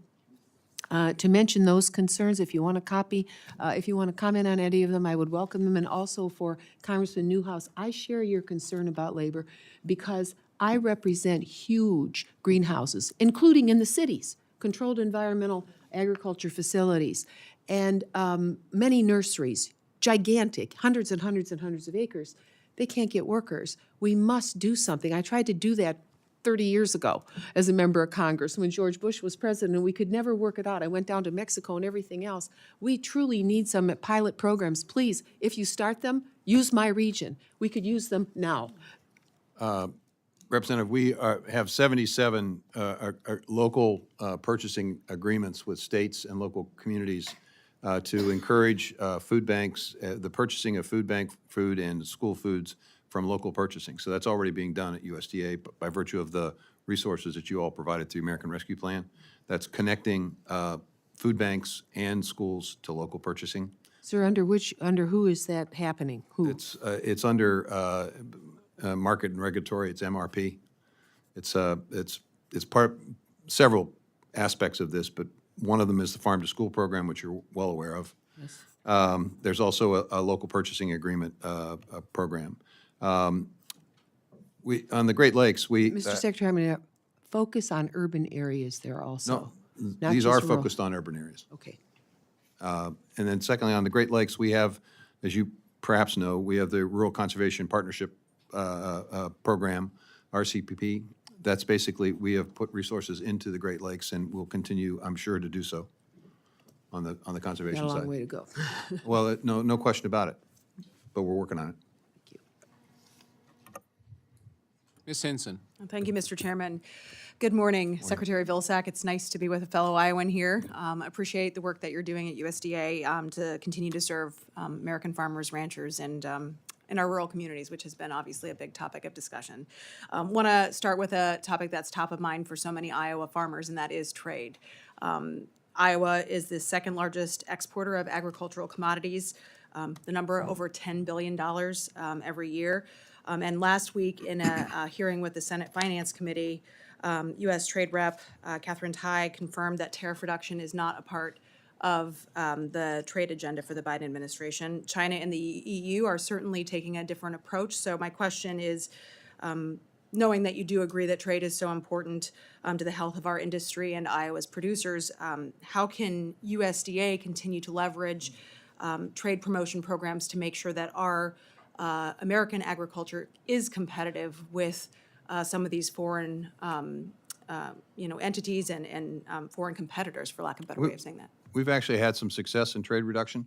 mention those concerns. If you want a copy, if you want to comment on any of them, I would welcome them. And also for Congressman Newhouse, I share your concern about labor because I represent huge greenhouses, including in the cities, controlled environmental agriculture facilities, and many nurseries, gigantic, hundreds and hundreds and hundreds of acres. They can't get workers. We must do something. I tried to do that 30 years ago as a member of Congress when George Bush was president, and we could never work it out. I went down to Mexico and everything else. We truly need some pilot programs. Please, if you start them, use my region. We could use them now. Representative, we have 77 local purchasing agreements with states and local communities to encourage food banks, the purchasing of food bank food and school foods from local purchasing. So that's already being done at USDA by virtue of the resources that you all provided through American Rescue Plan. That's connecting food banks and schools to local purchasing. Sir, under who is that happening? Who? It's under market and regulatory. It's MRP. It's several aspects of this, but one of them is the Farm to School program, which you're well aware of. Yes. There's also a local purchasing agreement program. On the Great Lakes, Mr. Secretary, I'm going to focus on urban areas there also. No, not these just are rural. focused on urban areas. Okay. And then secondly, on the Great Lakes, we have, as you perhaps know, we have the Rural Conservation Partnership Program, RCPP. That's basically, we have put resources into the Great Lakes and will continue, I'm sure, to do so on the conservation Got a side. long way to go. Well, no question about it, but we're working on it. Ms. Hinson. Thank you, Mr. Chairman. Good morning, Secretary Vilsack. It's nice to be with a fellow Iowan here. Appreciate the work that you're doing at USDA to continue to serve American farmers, ranchers, and in our rural communities, which has been obviously a big topic of discussion. Want to start with a topic that's top of mind for so many Iowa farmers, and that is trade. Iowa is the second largest exporter of agricultural commodities, the number over $10 billion every year. And last week, in a hearing with the Senate Finance Committee, U.S. Trade Rep Catherine Tai confirmed that tariff reduction is not a part of the trade agenda for the Biden administration. China and the EU are certainly taking a different approach. So my question is, knowing that you do agree that trade is so important to the health of our industry and Iowa's producers, how can USDA continue to leverage trade promotion programs to make sure that our American agriculture is competitive with some of these foreign, entities and foreign competitors, for lack of a better way of saying that? We've actually had some success in trade reduction,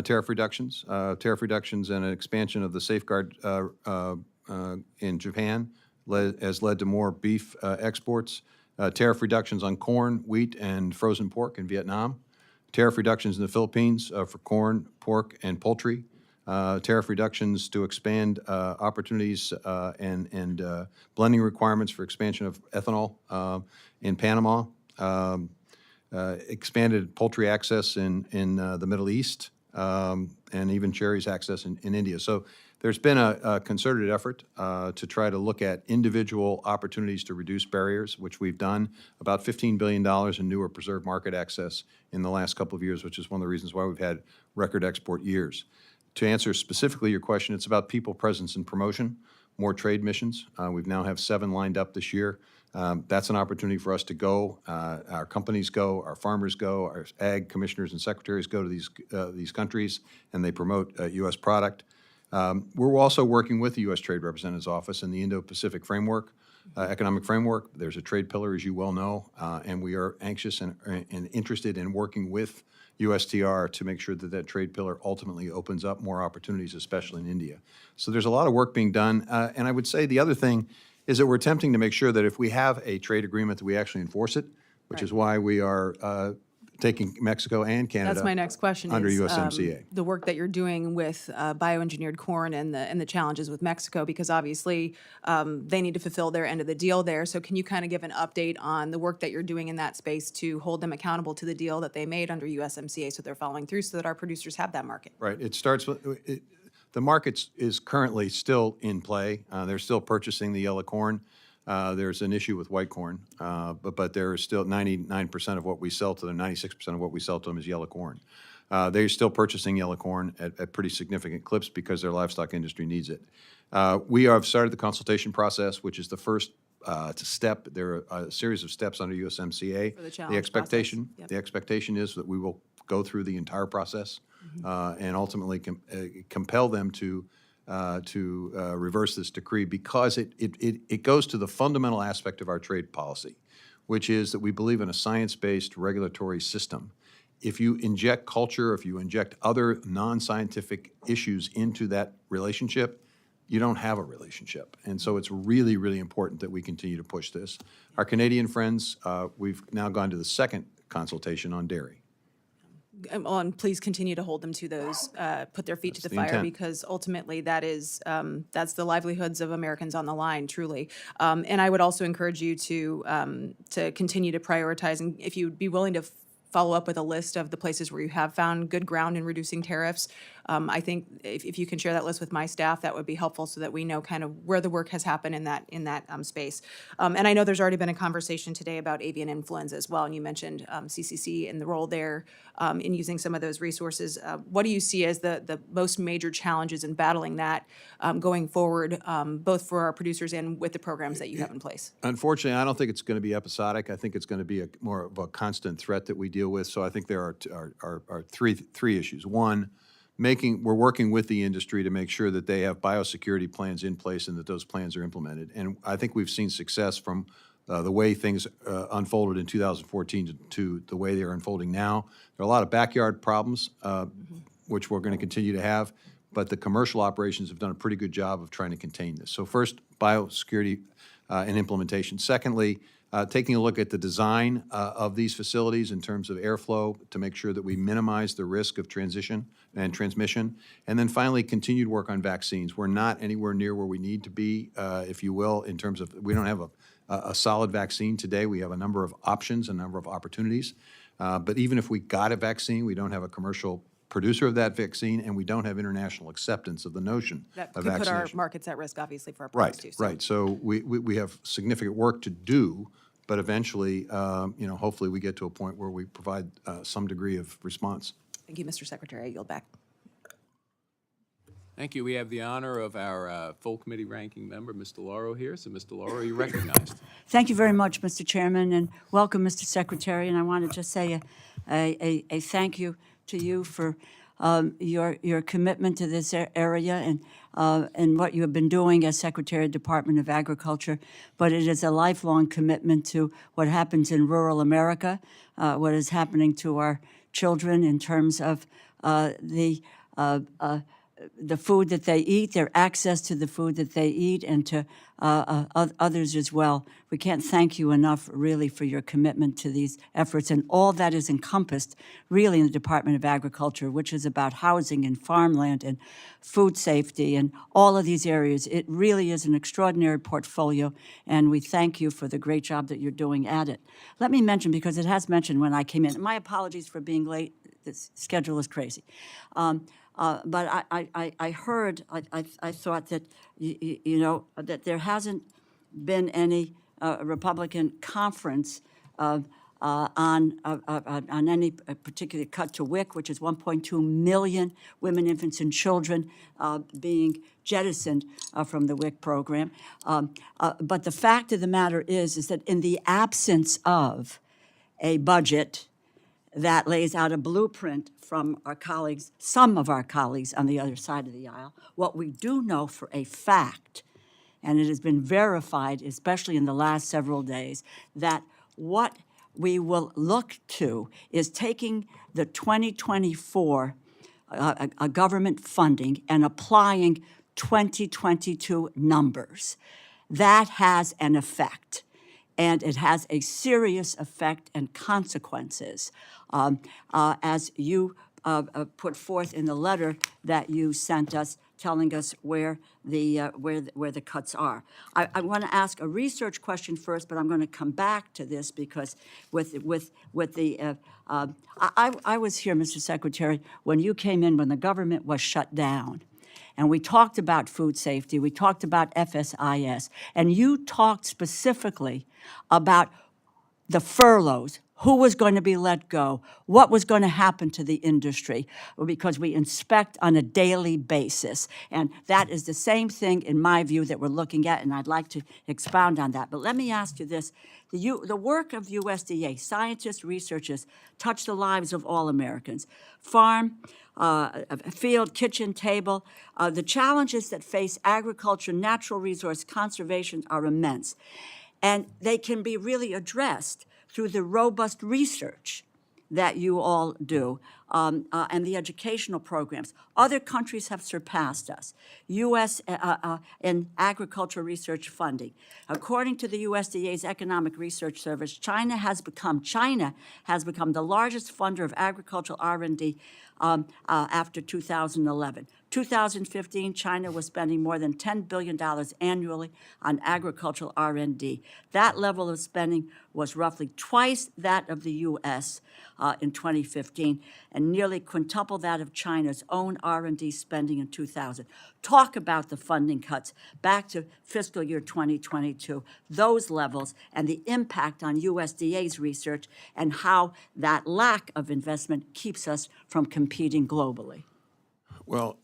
tariff reductions and an expansion of the safeguard in Japan has led to more beef exports, tariff reductions on corn, wheat, and frozen pork in Vietnam, tariff reductions in the Philippines for corn, pork, and poultry, tariff reductions to expand opportunities and blending requirements for expansion of ethanol in Panama, expanded poultry access in the Middle East, and even cherries access in India. So there's been a concerted effort to try to look at individual opportunities to reduce barriers, which we've done. About $15 billion in new or preserved market access in the last couple of years, which is one of the reasons why we've had record export years. To answer specifically your question, it's about people, presence, and promotion, more trade missions. We now have 7 lined up this year. That's an opportunity for us to go. Our companies go, our farmers go, our ag commissioners and secretaries go to these countries, and they promote U.S. product. We're also working with the U.S. Trade Representative's Office in the Indo-Pacific Framework, economic framework. There's a trade pillar, as you well know, and we are anxious and interested in working with USTR to make sure that that trade pillar ultimately opens up more opportunities, especially in India. So there's a lot of work being done. And I would say the other thing is that we're attempting to make sure that if we have a trade agreement, that we actually enforce it, which is why we are taking Mexico and Canada. That's my next question. Under is, USMCA. The work that you're doing with bioengineered corn and the challenges with Mexico, because obviously they need to fulfill their end of the deal there. So can you kind of give an update on the work that you're doing in that space to hold them accountable to the deal that they made under USMCA so they're following through so that our producers have that market? Right. It starts with The market is currently still in play. They're still purchasing the yellow corn. There's an issue with white corn, but there is still 99% of what we sell to them, 96% of what we sell to them is yellow corn. They're still purchasing yellow corn at pretty significant clips because their livestock industry needs it. We have started the consultation process, which is the first step. There are a series of steps under USMCA. For the challenge process. Yep. The expectation is that we will go through the entire process and ultimately compel them to reverse this decree, because it goes to the fundamental aspect of our trade policy, which is that we believe in a science-based regulatory system. If you inject culture, if you inject other non-scientific issues into that relationship, you don't have a relationship. And so it's really, really important that we continue to push this. Our Canadian friends, we've now gone to the second consultation on dairy. And please continue to hold them to those, put their feet to the the fire, intent. because ultimately that is, that's the livelihoods of Americans on the line, truly. And I would also encourage you to continue to prioritize, and if you'd be willing to follow up with a list of the places where you have found good ground in reducing tariffs. I think if you can share that list with my staff, that would be helpful so that we know kind of where the work has happened in that space. And I know there's already been a conversation today about avian influenza as well, and you mentioned CCC and the role there in using some of those resources. What do you see as the most major challenges in battling that going forward, both for our producers and with the programs that you have in place? Unfortunately, I don't think it's going to be episodic. I think it's going to be more of a constant threat that we deal with. So I think there are three issues. One, we're working with the industry to make sure that they have biosecurity plans in place and that those plans are implemented. And I think we've seen success from the way things unfolded in 2014 to the way they're unfolding now. There are a lot of backyard problems, which we're going to continue to have, but the commercial operations have done a pretty good job of trying to contain this. So first, biosecurity and implementation. Secondly, taking a look at the design of these facilities in terms of airflow to make sure that we minimize the risk of transition and transmission. And then finally, continued work on vaccines. We're not anywhere near where we need to be, if you will, in terms of we don't have a solid vaccine today. We have a number of options, a number of opportunities. But even if we got a vaccine, we don't have a commercial producer of that vaccine, and we don't have international acceptance of the notion That of could put our vaccination. markets at risk, obviously, for our products too. Right. So we have significant work to do, but eventually, hopefully we get to a point where we provide some degree of response. Thank you, Mr. Secretary. I yield back. Thank you. We have the honor of our full committee ranking member, Mr. Lauro, here. So, Mr. Lauro, you're recognized. Thank you very much, Mr. Chairman, and welcome, Mr. Secretary. And I want to just say a thank you to you for your commitment to this area and what you have been doing as Secretary of Department of Agriculture. But it is a lifelong commitment to what happens in rural America, what is happening to our children in terms of the food that they eat, their access to the food that they eat, and to others as well. We can't thank you enough, really, for your commitment to these efforts and all that is encompassed, really, in the Department of Agriculture, which is about housing and farmland and food safety and all of these areas. It really is an extraordinary portfolio, and we thank you for the great job that you're doing at it. Let me mention, because it has mentioned when I came in, my apologies for being late. This schedule is crazy. But I heard, I thought that, that there hasn't been any Republican conference on any particular cut to WIC, which is 1.2 million women, infants, and children being jettisoned from the WIC program. But the fact of the matter is that in the absence of a budget that lays out a blueprint from our colleagues, some of our colleagues on the other side of the aisle, what we do know for a fact, and it has been verified, especially in the last several days, that what we will look to is taking the 2024 government funding and applying 2022 numbers. That has an effect. And it has a serious effect and consequences, as you put forth in the letter that you sent us, telling us where the cuts are. I want to ask a research question first, but I'm going to come back to this because with the I was here, Mr. Secretary, when you came in when the government was shut down. And we talked about food safety, we talked about FSIS, and you talked specifically about the furloughs, who was going to be let go, what was going to happen to the industry, because we inspect on a daily basis. And that is the same thing, in my view, that we're looking at, and I'd like to expound on that. But let me ask you this. The work of USDA, scientists, researchers, touch the lives of all Americans. Farm, field, kitchen, table. The challenges that face agriculture, natural resource conservation are immense. And they can be really addressed through the robust research that you all do and the educational programs. Other countries have surpassed us. U.S. In agricultural research funding. According to the USDA's Economic Research Service, China has become the largest funder of agricultural R&D after 2011. 2015, China was spending more than $10 billion annually on agricultural R&D. That level of spending was roughly twice that of the U.S. In 2015, and nearly quintuple that of China's own R&D spending in 2000. Talk about the funding cuts back to fiscal year 2022, those levels, and the impact on USDA's research, and how that lack of investment keeps us from competing globally. Well,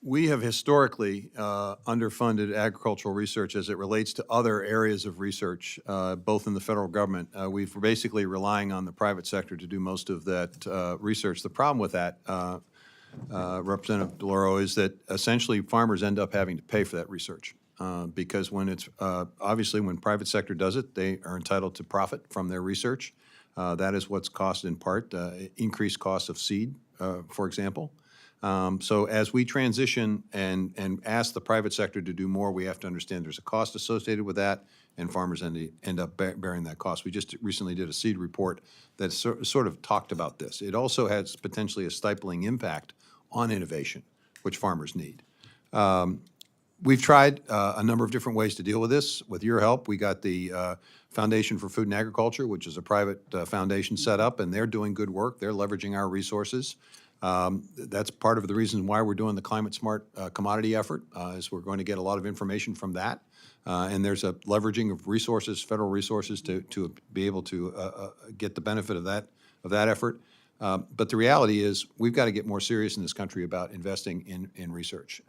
we have historically underfunded agricultural research as it relates to other areas of research, both in the federal government. We're basically relying on the private sector to do most of that research. The problem with that, Representative DeLauro, is that essentially farmers end up having to pay for that research because when it's obviously when private sector does it, they are entitled to profit from their research. That is what's cost in part increased cost of seed, for example. So as we transition and ask the private sector to do more, we have to understand there's a cost associated with that, and farmers end up bearing that cost. We just recently did a seed report that sort of talked about this. It also has potentially a stifling impact on innovation, which farmers need. We've tried a number of different ways to deal with this. With your help, we got the Foundation for Food and Agriculture, which is a private foundation set up, and they're doing good work. They're leveraging our resources. That's part of the reason why we're doing the Climate Smart commodity effort, is we're going to get a lot of information from that. And there's a leveraging of resources, federal resources, to be able to get the benefit of that effort. But the reality is we've got to get more serious in this country about investing in research.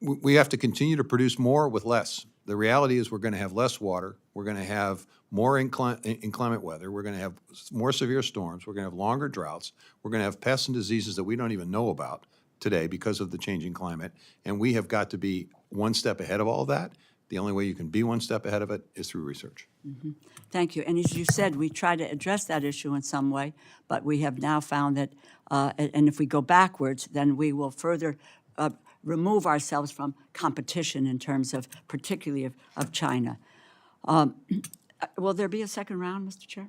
We have to continue to produce more with less. The reality is we're going to have less water. We're going to have more inclement weather. We're going to have more severe storms. We're going to have longer droughts. We're going to have pests and diseases that we don't even know about today because of the changing climate. And we have got to be one step ahead of all of that. The only way you can be one step ahead of it is through research. Mm-hmm. Thank you. And as you said, we try to address that issue in some way, but we have now found that, and if we go backwards, then we will further remove ourselves from competition in terms of, particularly of China. Will there be a second round, Mr. Chair?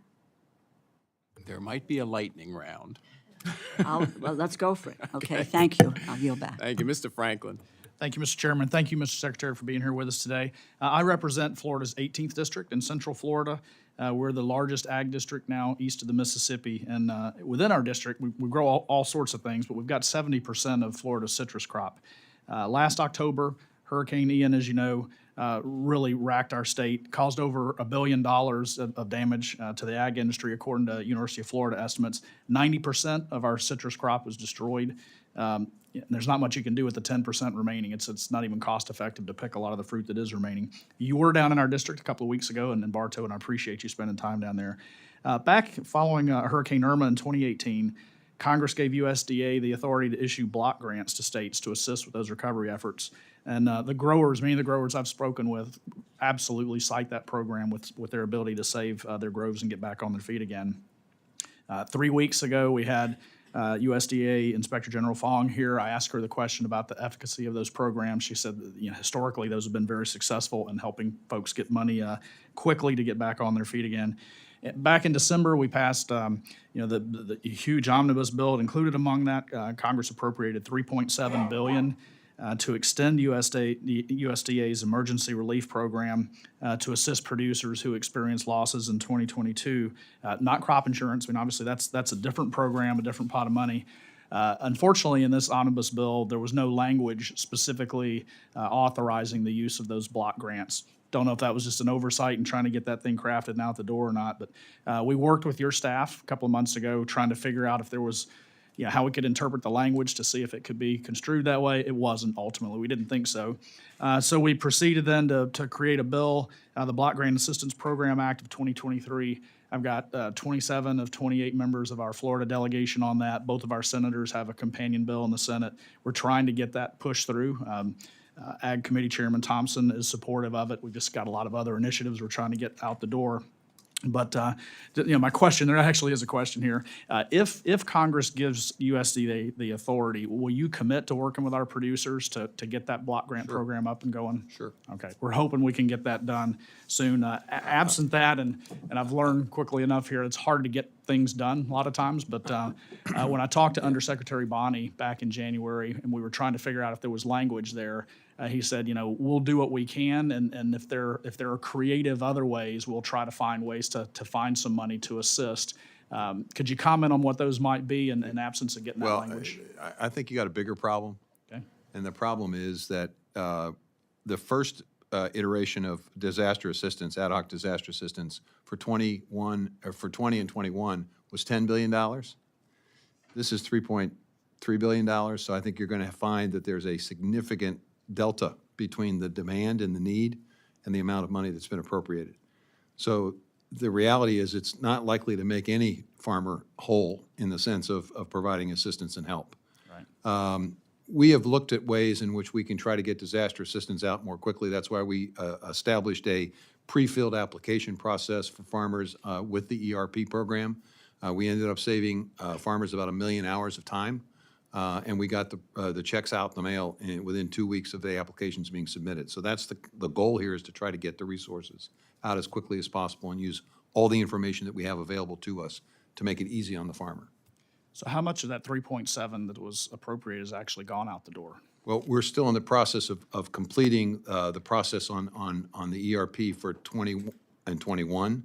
There might be a lightning round. Well, let's go for it. Okay, thank you. I'll yield back. Thank you, Mr. Franklin. Thank you, Mr. Chairman. Thank you, Mr. Secretary, for being here with us today. I represent Florida's 18th district in Central Florida. We're the largest ag district now east of the Mississippi. And within our district, we grow all sorts of things, but we've got 70% of Florida's citrus crop. Last October, Hurricane Ian, as you know, really racked our state, caused over $1 billion of damage to the ag industry, according to University of Florida estimates. 90% of our citrus crop was destroyed. There's not much you can do with the 10% remaining. It's not even cost effective to pick a lot of the fruit that is remaining. You were down in our district a couple of weeks ago in Bartow, and I appreciate you spending time down there. Back following Hurricane Irma in 2018, Congress gave USDA the authority to issue block grants to states to assist with those recovery efforts. And the growers, many of the growers I've spoken with, absolutely cite that program with their ability to save their groves and get back on their feet again. 3 weeks ago, we had USDA Inspector General Fong here. I asked her the question about the efficacy of those programs. She said that, historically those have been very successful in helping folks get money quickly to get back on their feet again. Back in December, we passed the huge omnibus bill. Included among that, Congress appropriated $3.7 billion to extend USDA's emergency relief program to assist producers who experienced losses in 2022. Not crop insurance. I mean, obviously that's a different program, a different pot of money. Unfortunately, in this omnibus bill, there was no language specifically authorizing the use of those block grants. Don't know if that was just an oversight in trying to get that thing crafted and out the door or not, but we worked with your staff a couple of months ago trying to figure out if there was, how we could interpret the language to see if it could be construed that way. It wasn't ultimately. We didn't think so. So we proceeded then to create a bill, the Block Grant Assistance Program Act of 2023. I've got 27 of 28 members of our Florida delegation on that. Both of our senators have a companion bill in the Senate. We're trying to get that pushed through. Ag Committee Chairman Thompson is supportive of it. We've just got a lot of other initiatives we're trying to get out the door. But, my question, there actually is a question here. If Congress gives USDA the authority, will you commit to working with our producers to get that block grant program up and going? Sure. Okay, we're hoping we can get that done soon. Absent that, and I've learned quickly enough here, it's hard to get things done a lot of times, but when I talked to Undersecretary Bonney back in January, and we were trying to figure out if there was language there, he said, we'll do what we can, and if there are creative other ways, we'll try to find ways to find some money to assist. Could you comment on what those might be in absence of getting that language? I think you got a bigger problem. Okay. And the problem is that the first iteration of disaster assistance, ad hoc disaster assistance for 20 and 21 was $10 billion. This is $3.3 billion. So I think you're going to find that there's a significant delta between the demand and the need and the amount of money that's been appropriated. So the reality is it's not likely to make any farmer whole in the sense of providing assistance and help. Right. We have looked at ways in which we can try to get disaster assistance out more quickly. That's why we established a pre-filled application process for farmers with the ERP program. We ended up saving farmers about 1 million hours of time, and we got the checks out in the mail within 2 weeks of the applications being submitted. So that's the goal here, is to try to get the resources out as quickly as possible and use all the information that we have available to us to make it easy on the farmer. So how much of that 3.7 that was appropriated has actually gone out the door? Well, we're still in the process of completing the process on the ERP for 20 and 21.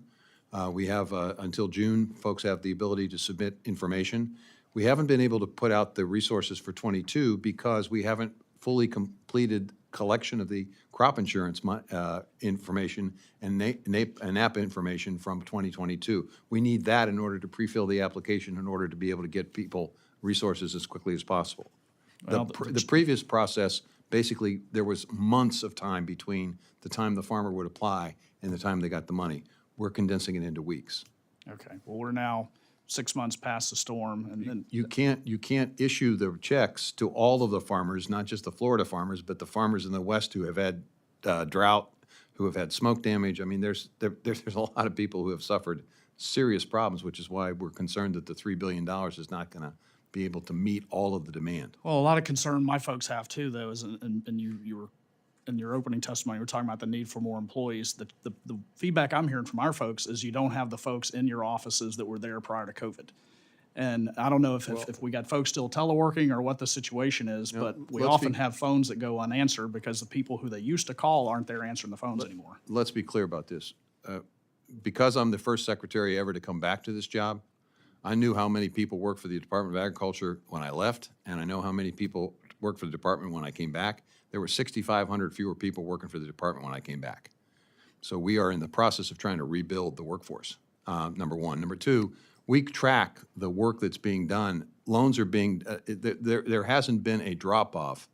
We have until June, folks have the ability to submit information. We haven't been able to put out the resources for 22 because we haven't fully completed collection of the crop insurance information and NAPA information from 2022. We need that in order to pre-fill the application, in order to be able to get people resources as quickly as possible. The previous process, basically, there was months of time between the time the farmer would apply and the time they got the money. We're condensing it into weeks. Okay, well, we're now 6 months past the storm, and then You can't issue the checks to all of the farmers, not just the Florida farmers, but the farmers in the West who have had drought, who have had smoke damage. I mean, there's a lot of people who have suffered serious problems, which is why we're concerned that the $3 billion is not going to be able to meet all of the demand. well, a lot of concern my folks have too, though, is, and you were, in your opening testimony, you were talking about the need for more employees. The feedback I'm hearing from our folks is you don't have the folks in your offices that were there prior to COVID. And I don't know if we got folks still teleworking or what the situation is, but we often have phones that go unanswered because the people who they used to call aren't there answering the phones anymore. Let's be clear about this. Because I'm the first secretary ever to come back to this job, I knew how many people work for the Department of Agriculture when I left, and I know how many people work for the department when I came back. There were 6,500 fewer people working for the department when I came back. So we are in the process of trying to rebuild the workforce, number one. Number two, we track the work that's being done. Loans are being, there hasn't been a drop-off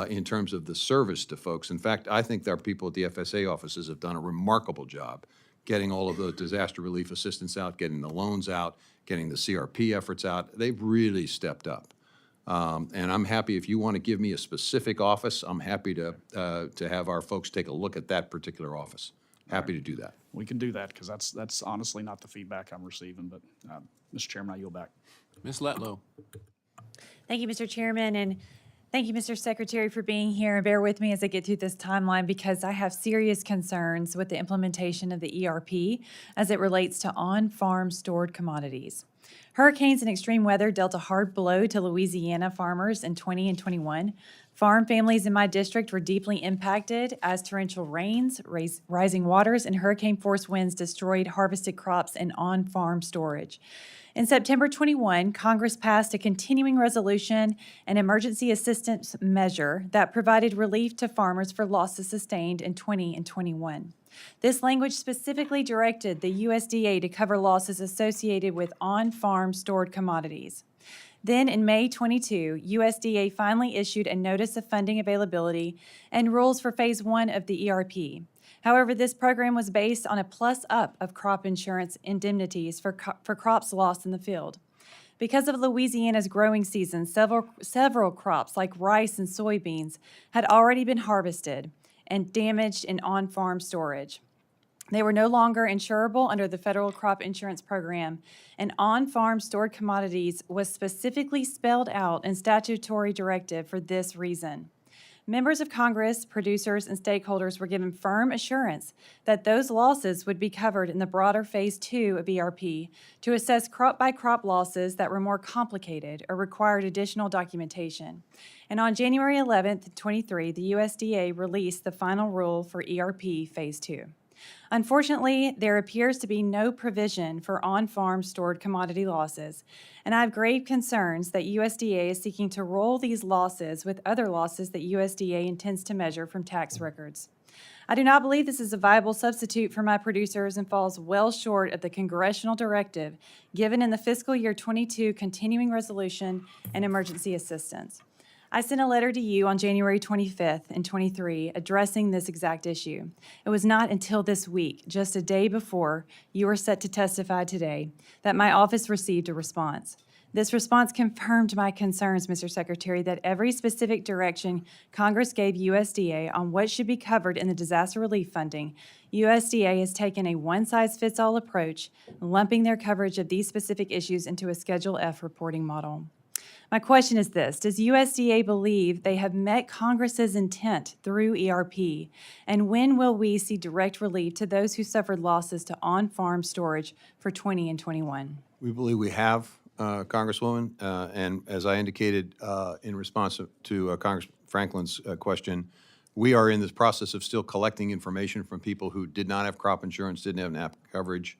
in terms of the service to folks. In fact, I think our people at the FSA offices have done a remarkable job getting all of the disaster relief assistance out, getting the loans out, getting the CRP efforts out. They've really stepped up. And I'm happy, if you want to give me a specific office, I'm happy to have our folks take a look at that particular office. Happy to do that. We can do that, because that's honestly not the feedback I'm receiving, but, Mr. Chairman, I yield back. Ms. Letlow. Thank you, Mr. Chairman, and thank you, Mr. Secretary, for being here. And bear with me as I get through this timeline, because I have serious concerns with the implementation of the ERP as it relates to on-farm stored commodities. Hurricanes and extreme weather dealt a hard blow to Louisiana farmers in 20 and 21. Farm families in my district were deeply impacted as torrential rains, rising waters, and hurricane-force winds destroyed harvested crops and on-farm storage. In September 21, Congress passed a continuing resolution and emergency assistance measure that provided relief to farmers for losses sustained in 20 and 21. This language specifically directed the USDA to cover losses associated with on-farm stored commodities. Then, in May 22, USDA finally issued a Notice of Funding Availability and rules for Phase 1 of the ERP. However, this program was based on a plus-up of crop insurance indemnities for crops lost in the field. Because of Louisiana's growing season, several crops like rice and soybeans had already been harvested and damaged in on-farm storage. They were no longer insurable under the federal crop insurance program, and on-farm stored commodities was specifically spelled out in statutory directive for this reason. Members of Congress, producers, and stakeholders were given firm assurance that those losses would be covered in the broader Phase 2 of ERP to assess crop-by-crop losses that were more complicated or required additional documentation. And on January 11th, 23, the USDA released the final rule for ERP Phase 2. Unfortunately, there appears to be no provision for on-farm stored commodity losses, and I have grave concerns that USDA is seeking to roll these losses with other losses that USDA intends to measure from tax records. I do not believe this is a viable substitute for my producers and falls well short of the congressional directive given in the fiscal year 22 continuing resolution and emergency assistance. I sent a letter to you on January 25th and 23 addressing this exact issue. It was not until this week, just a day before you were set to testify today, that my office received a response. This response confirmed my concerns, Mr. Secretary, that every specific direction Congress gave USDA on what should be covered in the disaster relief funding, USDA has taken a one-size-fits-all approach, lumping their coverage of these specific issues into a Schedule F reporting model. My question is this: does USDA believe they have met Congress's intent through ERP? And when will we see direct relief to those who suffered losses to on-farm storage for 20 and 21? We believe we have, Congresswoman, and as I indicated in response to Congressman Franklin's question, we are in this process of still collecting information from people who did not have crop insurance, didn't have NAP coverage.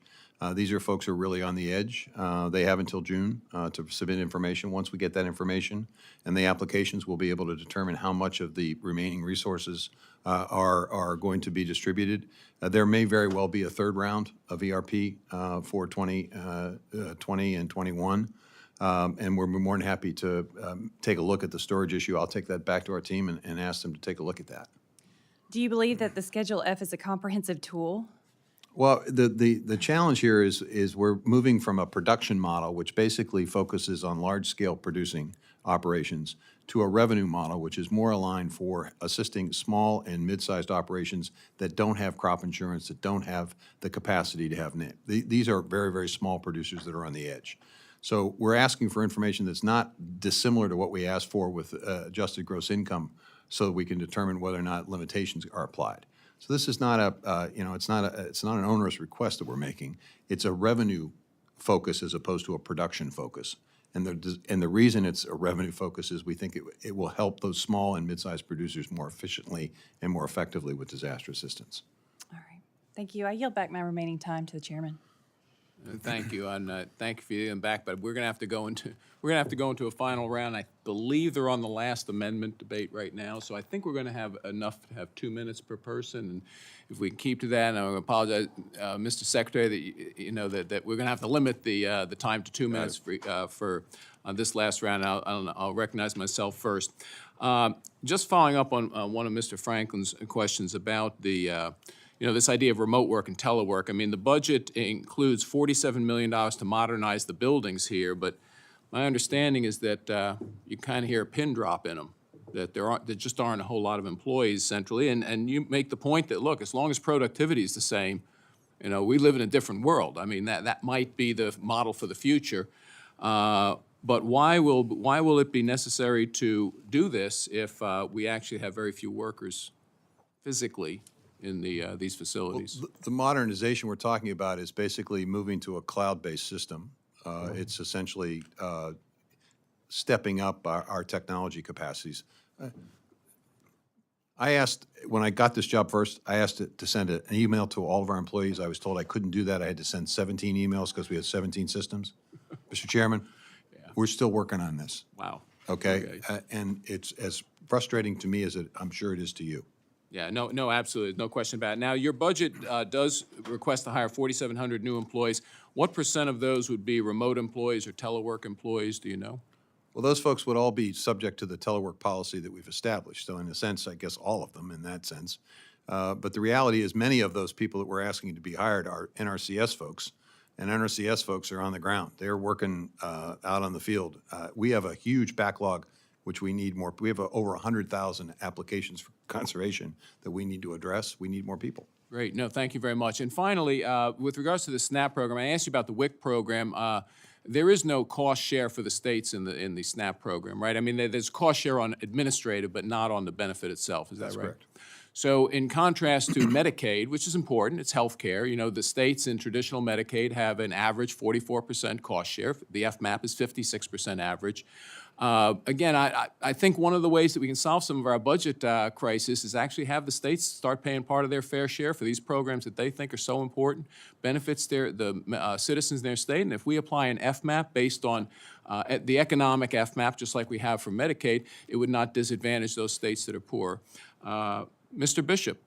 These are folks who are really on the edge. They have until June to submit information. Once we get that information and the applications, we'll be able to determine how much of the remaining resources are going to be distributed. There may very well be a third round of ERP for 20 and 21. And we're more than happy to take a look at the storage issue. I'll take that back to our team and ask them to take a look at that. Do you believe that the Schedule F is a comprehensive tool? Well, the challenge here is we're moving from a production model, which basically focuses on large-scale producing operations, to a revenue model, which is more aligned for assisting small and mid-sized operations that don't have crop insurance, that don't have the capacity to have NIP. These are very, very small producers that are on the edge. So we're asking for information that's not dissimilar to what we asked for with adjusted gross income, so that we can determine whether or not limitations are applied. So this is not it's not an onerous request that we're making. It's a revenue focus as opposed to a production focus. And the reason it's a revenue focus is we think it will help those small and mid-sized producers more efficiently and more effectively with disaster assistance. All right. Thank you. I yield back my remaining time to the chairman. Thank you, and thank you for getting back. But we're going to have to go into a final round. I believe they're on the last amendment debate right now, so I think we're going to have enough to have 2 minutes per person. And if we can keep to that, and I apologize, Mr. Secretary, that we're going to have to limit the time to 2 minutes for this last round. I'll recognize myself first. Just following up on one of Mr. Franklin's questions about the. This idea of remote work and telework. I mean, the budget includes $47 million to modernize the buildings here, but my understanding is that you kind of hear a pin drop in them, that there just aren't a whole lot of employees centrally. And you make the point that, look, as long as productivity is the same, we live in a different world. I mean, that might be the model for the future. But why will it be necessary to do this if we actually have very few workers physically in these facilities? Well, the modernization we're talking about is basically moving to a cloud-based system. It's essentially stepping up our technology capacities. I asked, when I got this job first, I asked it to send an email to all of our employees. I was told I couldn't do that. I had to send 17 emails because we had 17 systems. Mr. Chairman, we're still working on this, Wow. okay? And it's as frustrating to me as I'm sure it is to you. Yeah, no, absolutely, no question about it. Now, your budget does request to hire 4,700 new employees. What % of those would be remote employees or telework employees, do you know? Well, those folks would all be subject to the telework policy that we've established. So in a sense, I guess all of them in that sense. But the reality is many of those people that we're asking to be hired are NRCS folks, and NRCS folks are on the ground. They're working out on the field. We have a huge backlog, which we need more. We have over 100,000 applications for conservation that we need to address. We need more people. Great, no, thank you very much. And finally, with regards to the SNAP program, I asked you about the WIC program. There is no cost share for the states in the SNAP program, right? I mean, there's cost share on administrative, but not on the benefit itself, is that right? That's correct. So in contrast to Medicaid, which is important, it's health care, you know, the states in traditional Medicaid have an average 44% cost share. The FMAP is 56% average. Again, I think one of the ways that we can solve some of our budget crisis is actually have the states start paying part of their fair share for these programs that they think are so important, benefits the citizens in their state. And if we apply an FMAP based on the economic FMAP, just like we have for Medicaid, it would not disadvantage those states that are poor. Mr. Bishop.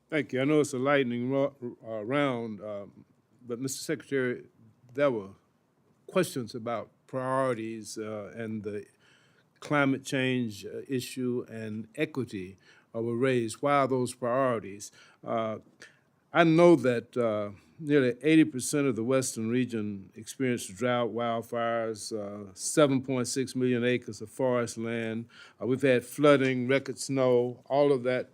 Thank you. I know it's a lightning round, but Mr. Secretary, there were questions about priorities and the climate change issue and equity were raised. Why are those priorities? I know that nearly 80% of the western region experienced drought, wildfires, 7.6 million acres of forest land. We've had flooding, record snow, all of that.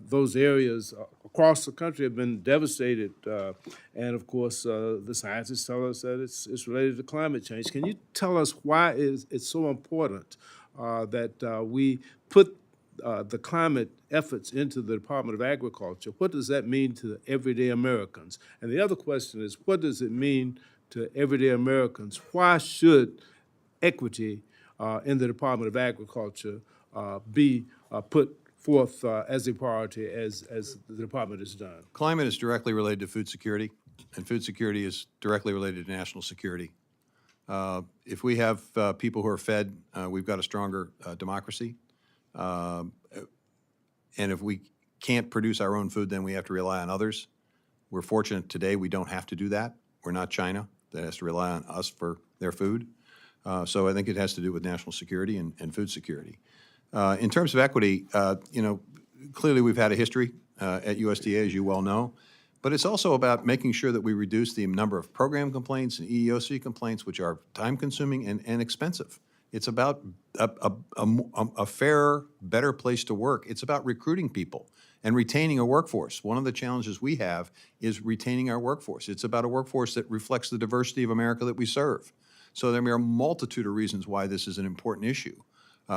Those areas across the country have been devastated. And of course, the scientists tell us that it's related to climate change. Can you tell us why it's so important that we put the climate efforts into the Department of Agriculture? What does that mean to everyday Americans? And the other question is, what does it mean to everyday Americans? Why should equity in the Department of Agriculture be put forth as a priority as the department has done? Climate is directly related to food security, and food security is directly related to national security. If we have people who are fed, we've got a stronger democracy. And if we can't produce our own food, then we have to rely on others. We're fortunate today we don't have to do that. We're not China that has to rely on us for their food. So I think it has to do with national security and food security. In terms of equity, you know, clearly we've had a history at USDA, as you well know, but it's also about making sure that we reduce the number of program complaints and EEOC complaints, which are time-consuming and expensive. It's about a fairer, better place to work. It's about recruiting people and retaining a workforce. One of the challenges we have is retaining our workforce. It's about a workforce that reflects the diversity of America that we serve. So there are a multitude of reasons why this is an important issue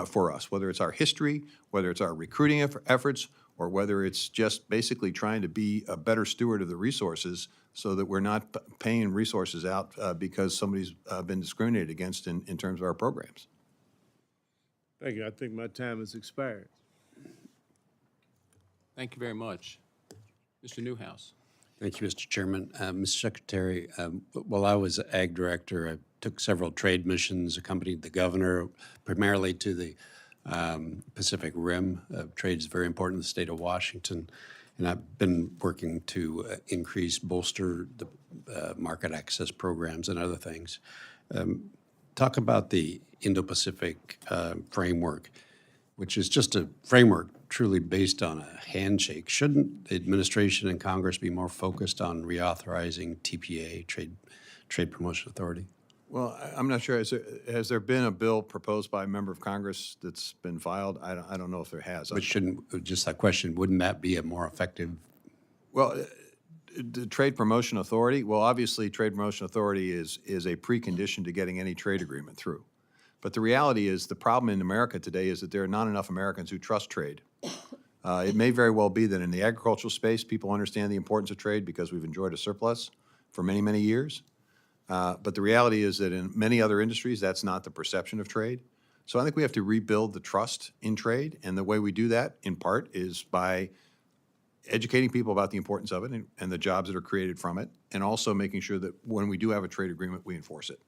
for us, whether it's our history, whether it's our recruiting efforts, or whether it's just basically trying to be a better steward of the resources so that we're not paying resources out because somebody's been discriminated against in terms of our programs. Thank you. I think my time has expired. Thank you very much. Mr. Newhouse. Thank you, Mr. Chairman. Mr. Secretary, while I was Ag Director, I took several trade missions, accompanied the governor primarily to the Pacific Rim. Trade is very important in the state of Washington, and I've been working to bolster the market access programs and other things. Talk about the Indo-Pacific framework, which is just a framework truly based on a handshake. Shouldn't the administration and Congress be more focused on reauthorizing TPA, Trade Promotion Authority? Well, I'm not sure. Has there been a bill proposed by a member of Congress that's been filed? I don't know if there has. But shouldn't, just that question, wouldn't that be a more effective? Well, the Trade Promotion Authority, well, obviously, Trade Promotion Authority is a precondition to getting any trade agreement through. But the reality is the problem in America today is that there are not enough Americans who trust trade. It may very well be that in the agricultural space, people understand the importance of trade because we've enjoyed a surplus for many, many years. But the reality is that in many other industries, that's not the perception of trade. So I think we have to rebuild the trust in trade, and the way we do that, in part, is by educating people about the importance of it and the jobs that are created from it, and also making sure that when we do have a trade agreement, we enforce it.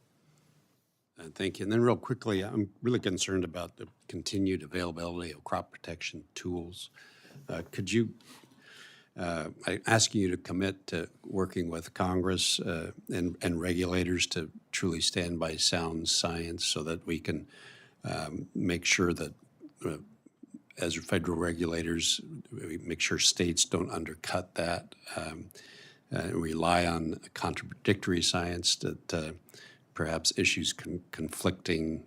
Thank you. And then real quickly, I'm really concerned about the continued availability of crop protection tools. Could you, I'm asking you to commit to working with Congress and regulators to truly stand by sound science so that we can make sure that as federal regulators, we make sure states don't undercut that, rely on contradictory science that perhaps issues conflicting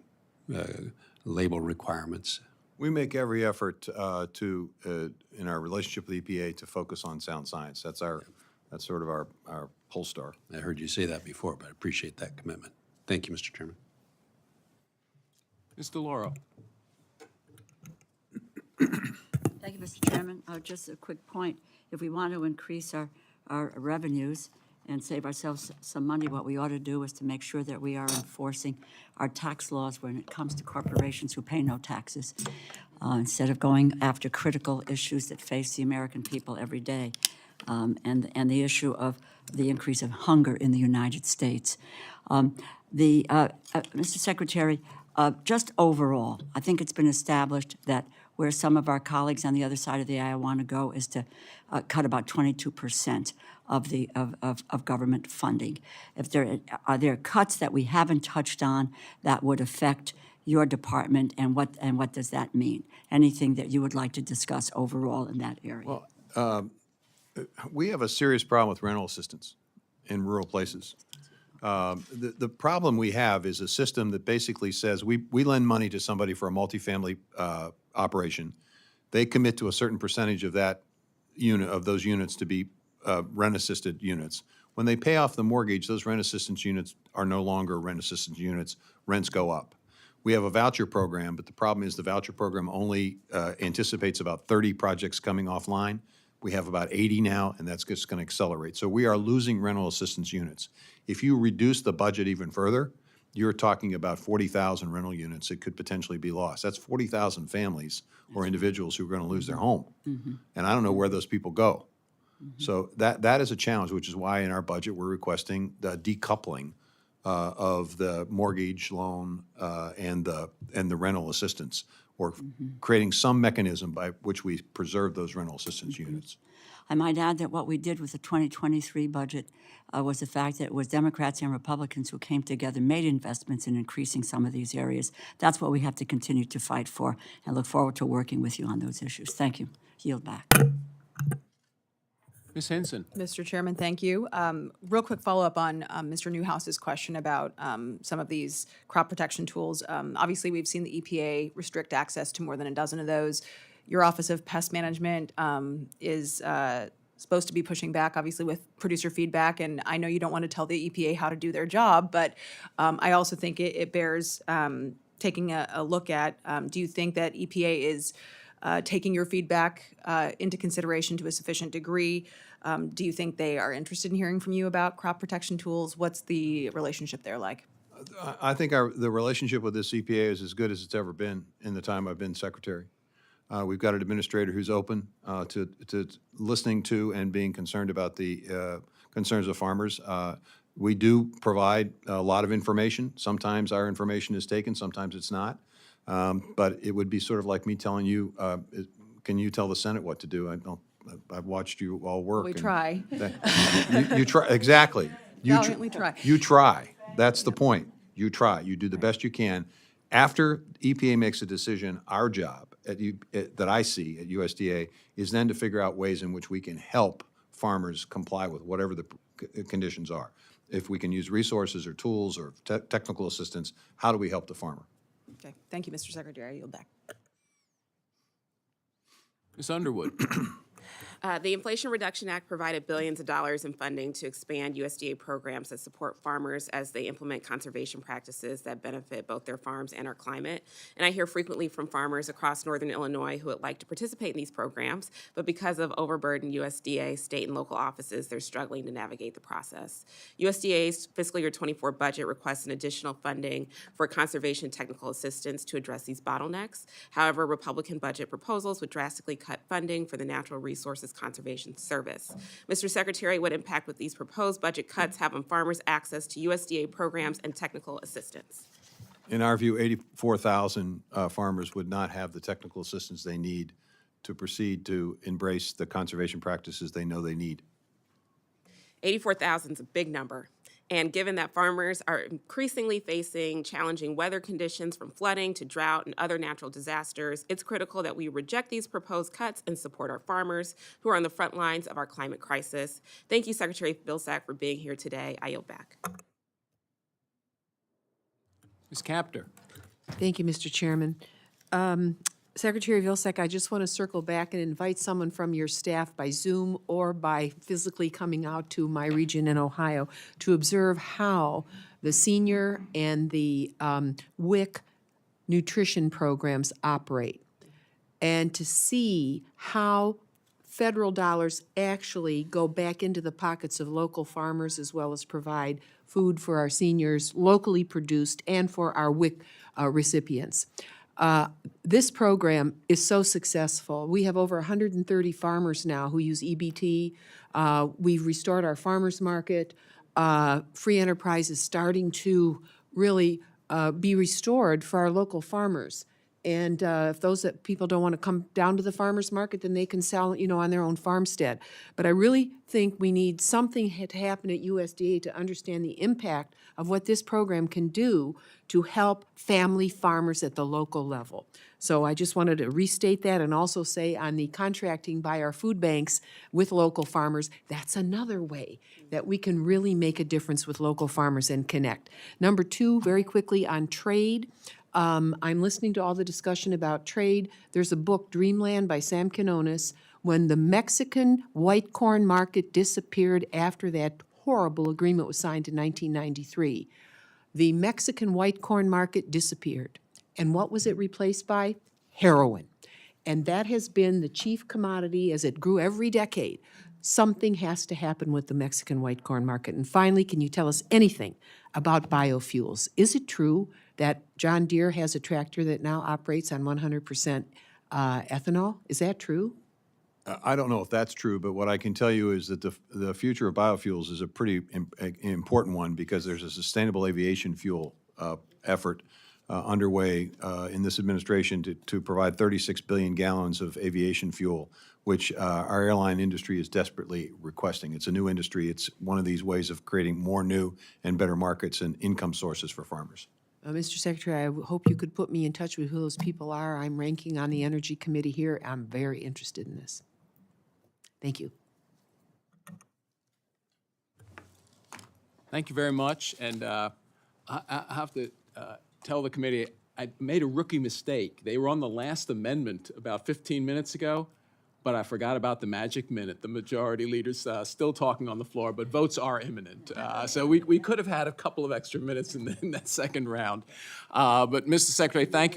label requirements. We make every effort to, in our relationship with EPA, to focus on sound science. That's sort of our pole star. I heard you say that before, but I appreciate that commitment. Thank you, Mr. Chairman. Ms. DeLauro. Thank you, Mr. Chairman. Just a quick point. If we want to increase our revenues and save ourselves some money, what we ought to do is to make sure that we are enforcing our tax laws when it comes to corporations who pay no taxes, instead of going after critical issues that face the American people every day, and the issue of the increase of hunger in the United States. Mr. Secretary, just overall, I think it's been established that where some of our colleagues on the other side of the aisle want to go is to cut about 22% of government funding. Are there cuts that we haven't touched on that would affect your department, and what does that mean? Anything that you would like to discuss overall in that area? Well, we have a serious problem with rental assistance in rural places. The problem we have is a system that basically says we lend money to somebody for a multifamily operation. They commit to a certain percentage of that unit, of those units, to be rent-assisted units. When they pay off the mortgage, those rent assistance units are no longer rent assistance units. Rents go up. We have a voucher program, but the problem is the voucher program only anticipates about 30 projects coming offline. We have about 80 now, and that's just going to accelerate. So we are losing rental assistance units. If you reduce the budget even further, you're talking about 40,000 rental units that could potentially be lost. That's 40,000 families or individuals who are going to lose their home. And I don't know where those people go. So that is a challenge, which is why in our budget we're requesting the decoupling of the mortgage loan and the rental assistance, or creating some mechanism by which we preserve those rental assistance units. I might add that what we did with the 2023 budget was the fact that it was Democrats and Republicans who came together, made investments in increasing some of these areas. That's what we have to continue to fight for, and look forward to working with you on those issues. Thank you. Yield back. Ms. Henson. Mr. Chairman, thank you. Real quick follow-up on Mr. Newhouse's question about some of these crop protection tools. Obviously, we've seen the EPA restrict access to more than a dozen of those. Your Office of Pest Management is supposed to be pushing back, obviously, with producer feedback, and I know you don't want to tell the EPA how to do their job, but I also think it bears taking a look at. Do you think that EPA is taking your feedback into consideration to a sufficient degree? Do you think they are interested in hearing from you about crop protection tools? What's the relationship there like? I think the relationship with this EPA is as good as it's ever been in the time I've been secretary. We've got an administrator who's open to listening to and being concerned about the concerns of farmers. We do provide a lot of information. Sometimes our information is taken, sometimes it's not. But it would be sort of like me telling you, can you tell the Senate what to do? I've watched you all work. We try. You try, exactly. Valiantly try. You try. That's the point. You try. You do the best you can. After EPA makes a decision, our job that I see at USDA is then to figure out ways in which we can help farmers comply with whatever the conditions are. If we can use resources or tools or technical assistance, how do we help the farmer? Okay, thank you, Mr. Secretary. I yield back. Ms. Underwood. The Inflation Reduction Act provided billions of dollars in funding to expand USDA programs that support farmers as they implement conservation practices that benefit both their farms and our climate. And I hear frequently from farmers across northern Illinois who would like to participate in these programs, but because of overburdened USDA state and local offices, they're struggling to navigate the process. USDA's fiscal year 24 budget requests an additional funding for conservation technical assistance to address these bottlenecks. However, Republican budget proposals would drastically cut funding for the Natural Resources Conservation Service. Mr. Secretary, what impact would these proposed budget cuts have on farmers' access to USDA programs and technical assistance? In our view, 84,000 farmers would not have the technical assistance they need to proceed to embrace the conservation practices they know they need. 84,000 is a big number. And given that farmers are increasingly facing challenging weather conditions from flooding to drought and other natural disasters, it's critical that we reject these proposed cuts and support our farmers who are on the front lines of our climate crisis. Thank you, Secretary Vilsack, for being here today. I yield back. Ms. Kaptur. Thank you, Mr. Chairman. Secretary Vilsack, I just want to circle back and invite someone from your staff by Zoom or by physically coming out to my region in Ohio to observe how the senior and the WIC nutrition programs operate, and to see how federal dollars actually go back into the pockets of local farmers as well as provide food for our seniors, locally produced, and for our WIC recipients. This program is so successful. We have over 130 farmers now who use EBT. We've restored our farmers market. Free enterprise is starting to really be restored for our local farmers. And if those that people don't want to come down to the farmers market, then they can sell, on their own farmstead. But I really think we need something to happen at USDA to understand the impact of what this program can do to help family farmers at the local level. So I just wanted to restate that and also say on the contracting by our food banks with local farmers, that's another way that we can really make a difference with local farmers and connect. Number two, very quickly on trade. I'm listening to all the discussion about trade. There's a book, Dreamland by Sam Quinones, when the Mexican white corn market disappeared after that horrible agreement was signed in 1993. The Mexican white corn market disappeared. And what was it replaced by? Heroin. And that has been the chief commodity as it grew every decade. Something has to happen with the Mexican white corn market. And finally, can you tell us anything about biofuels? Is it true that John Deere has a tractor that now operates on 100% ethanol? Is that true? I don't know if that's true, but what I can tell you is that the future of biofuels is a pretty important one because there's a sustainable aviation fuel effort underway in this administration to provide 36 billion gallons of aviation fuel, which our airline industry is desperately requesting. It's a new industry. It's one of these ways of creating more new and better markets and income sources for farmers. Mr. Secretary, I hope you could put me in touch with who those people are. I'm ranking on the Energy Committee here. I'm very interested in this. Thank you. Thank you very much. And I have to tell the committee, I made a rookie mistake. They were on the last amendment about 15 minutes ago, but I forgot about the magic minute. The majority leader's still talking on the floor, but votes are imminent. So we could have had a couple of extra minutes in that second round. But Mr. Secretary, thank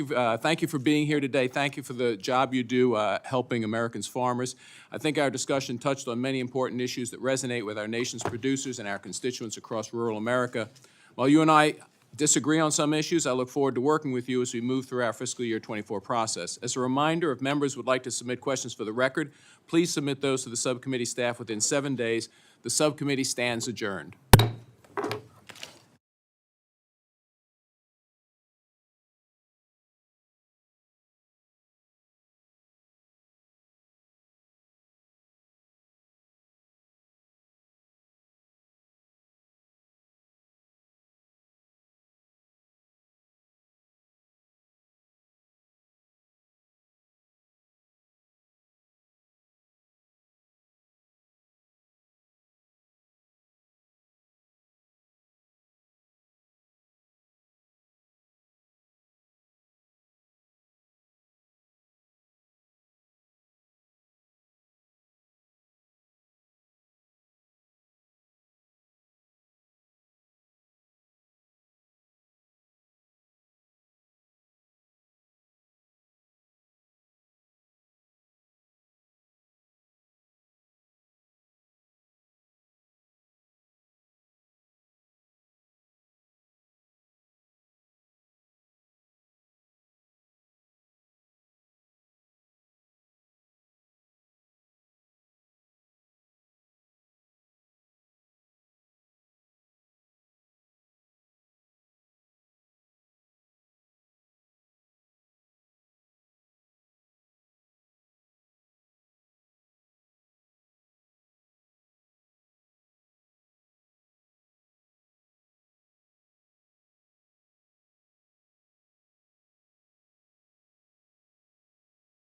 you for being here today. Thank you for the job you do helping Americans' farmers. I think our discussion touched on many important issues that resonate with our nation's producers and our constituents across rural America. While you and I disagree on some issues, I look forward to working with you as we move through our fiscal year 24 process. As a reminder, if members would like to submit questions for the record, please submit those to the subcommittee staff within 7 days. The subcommittee stands adjourned.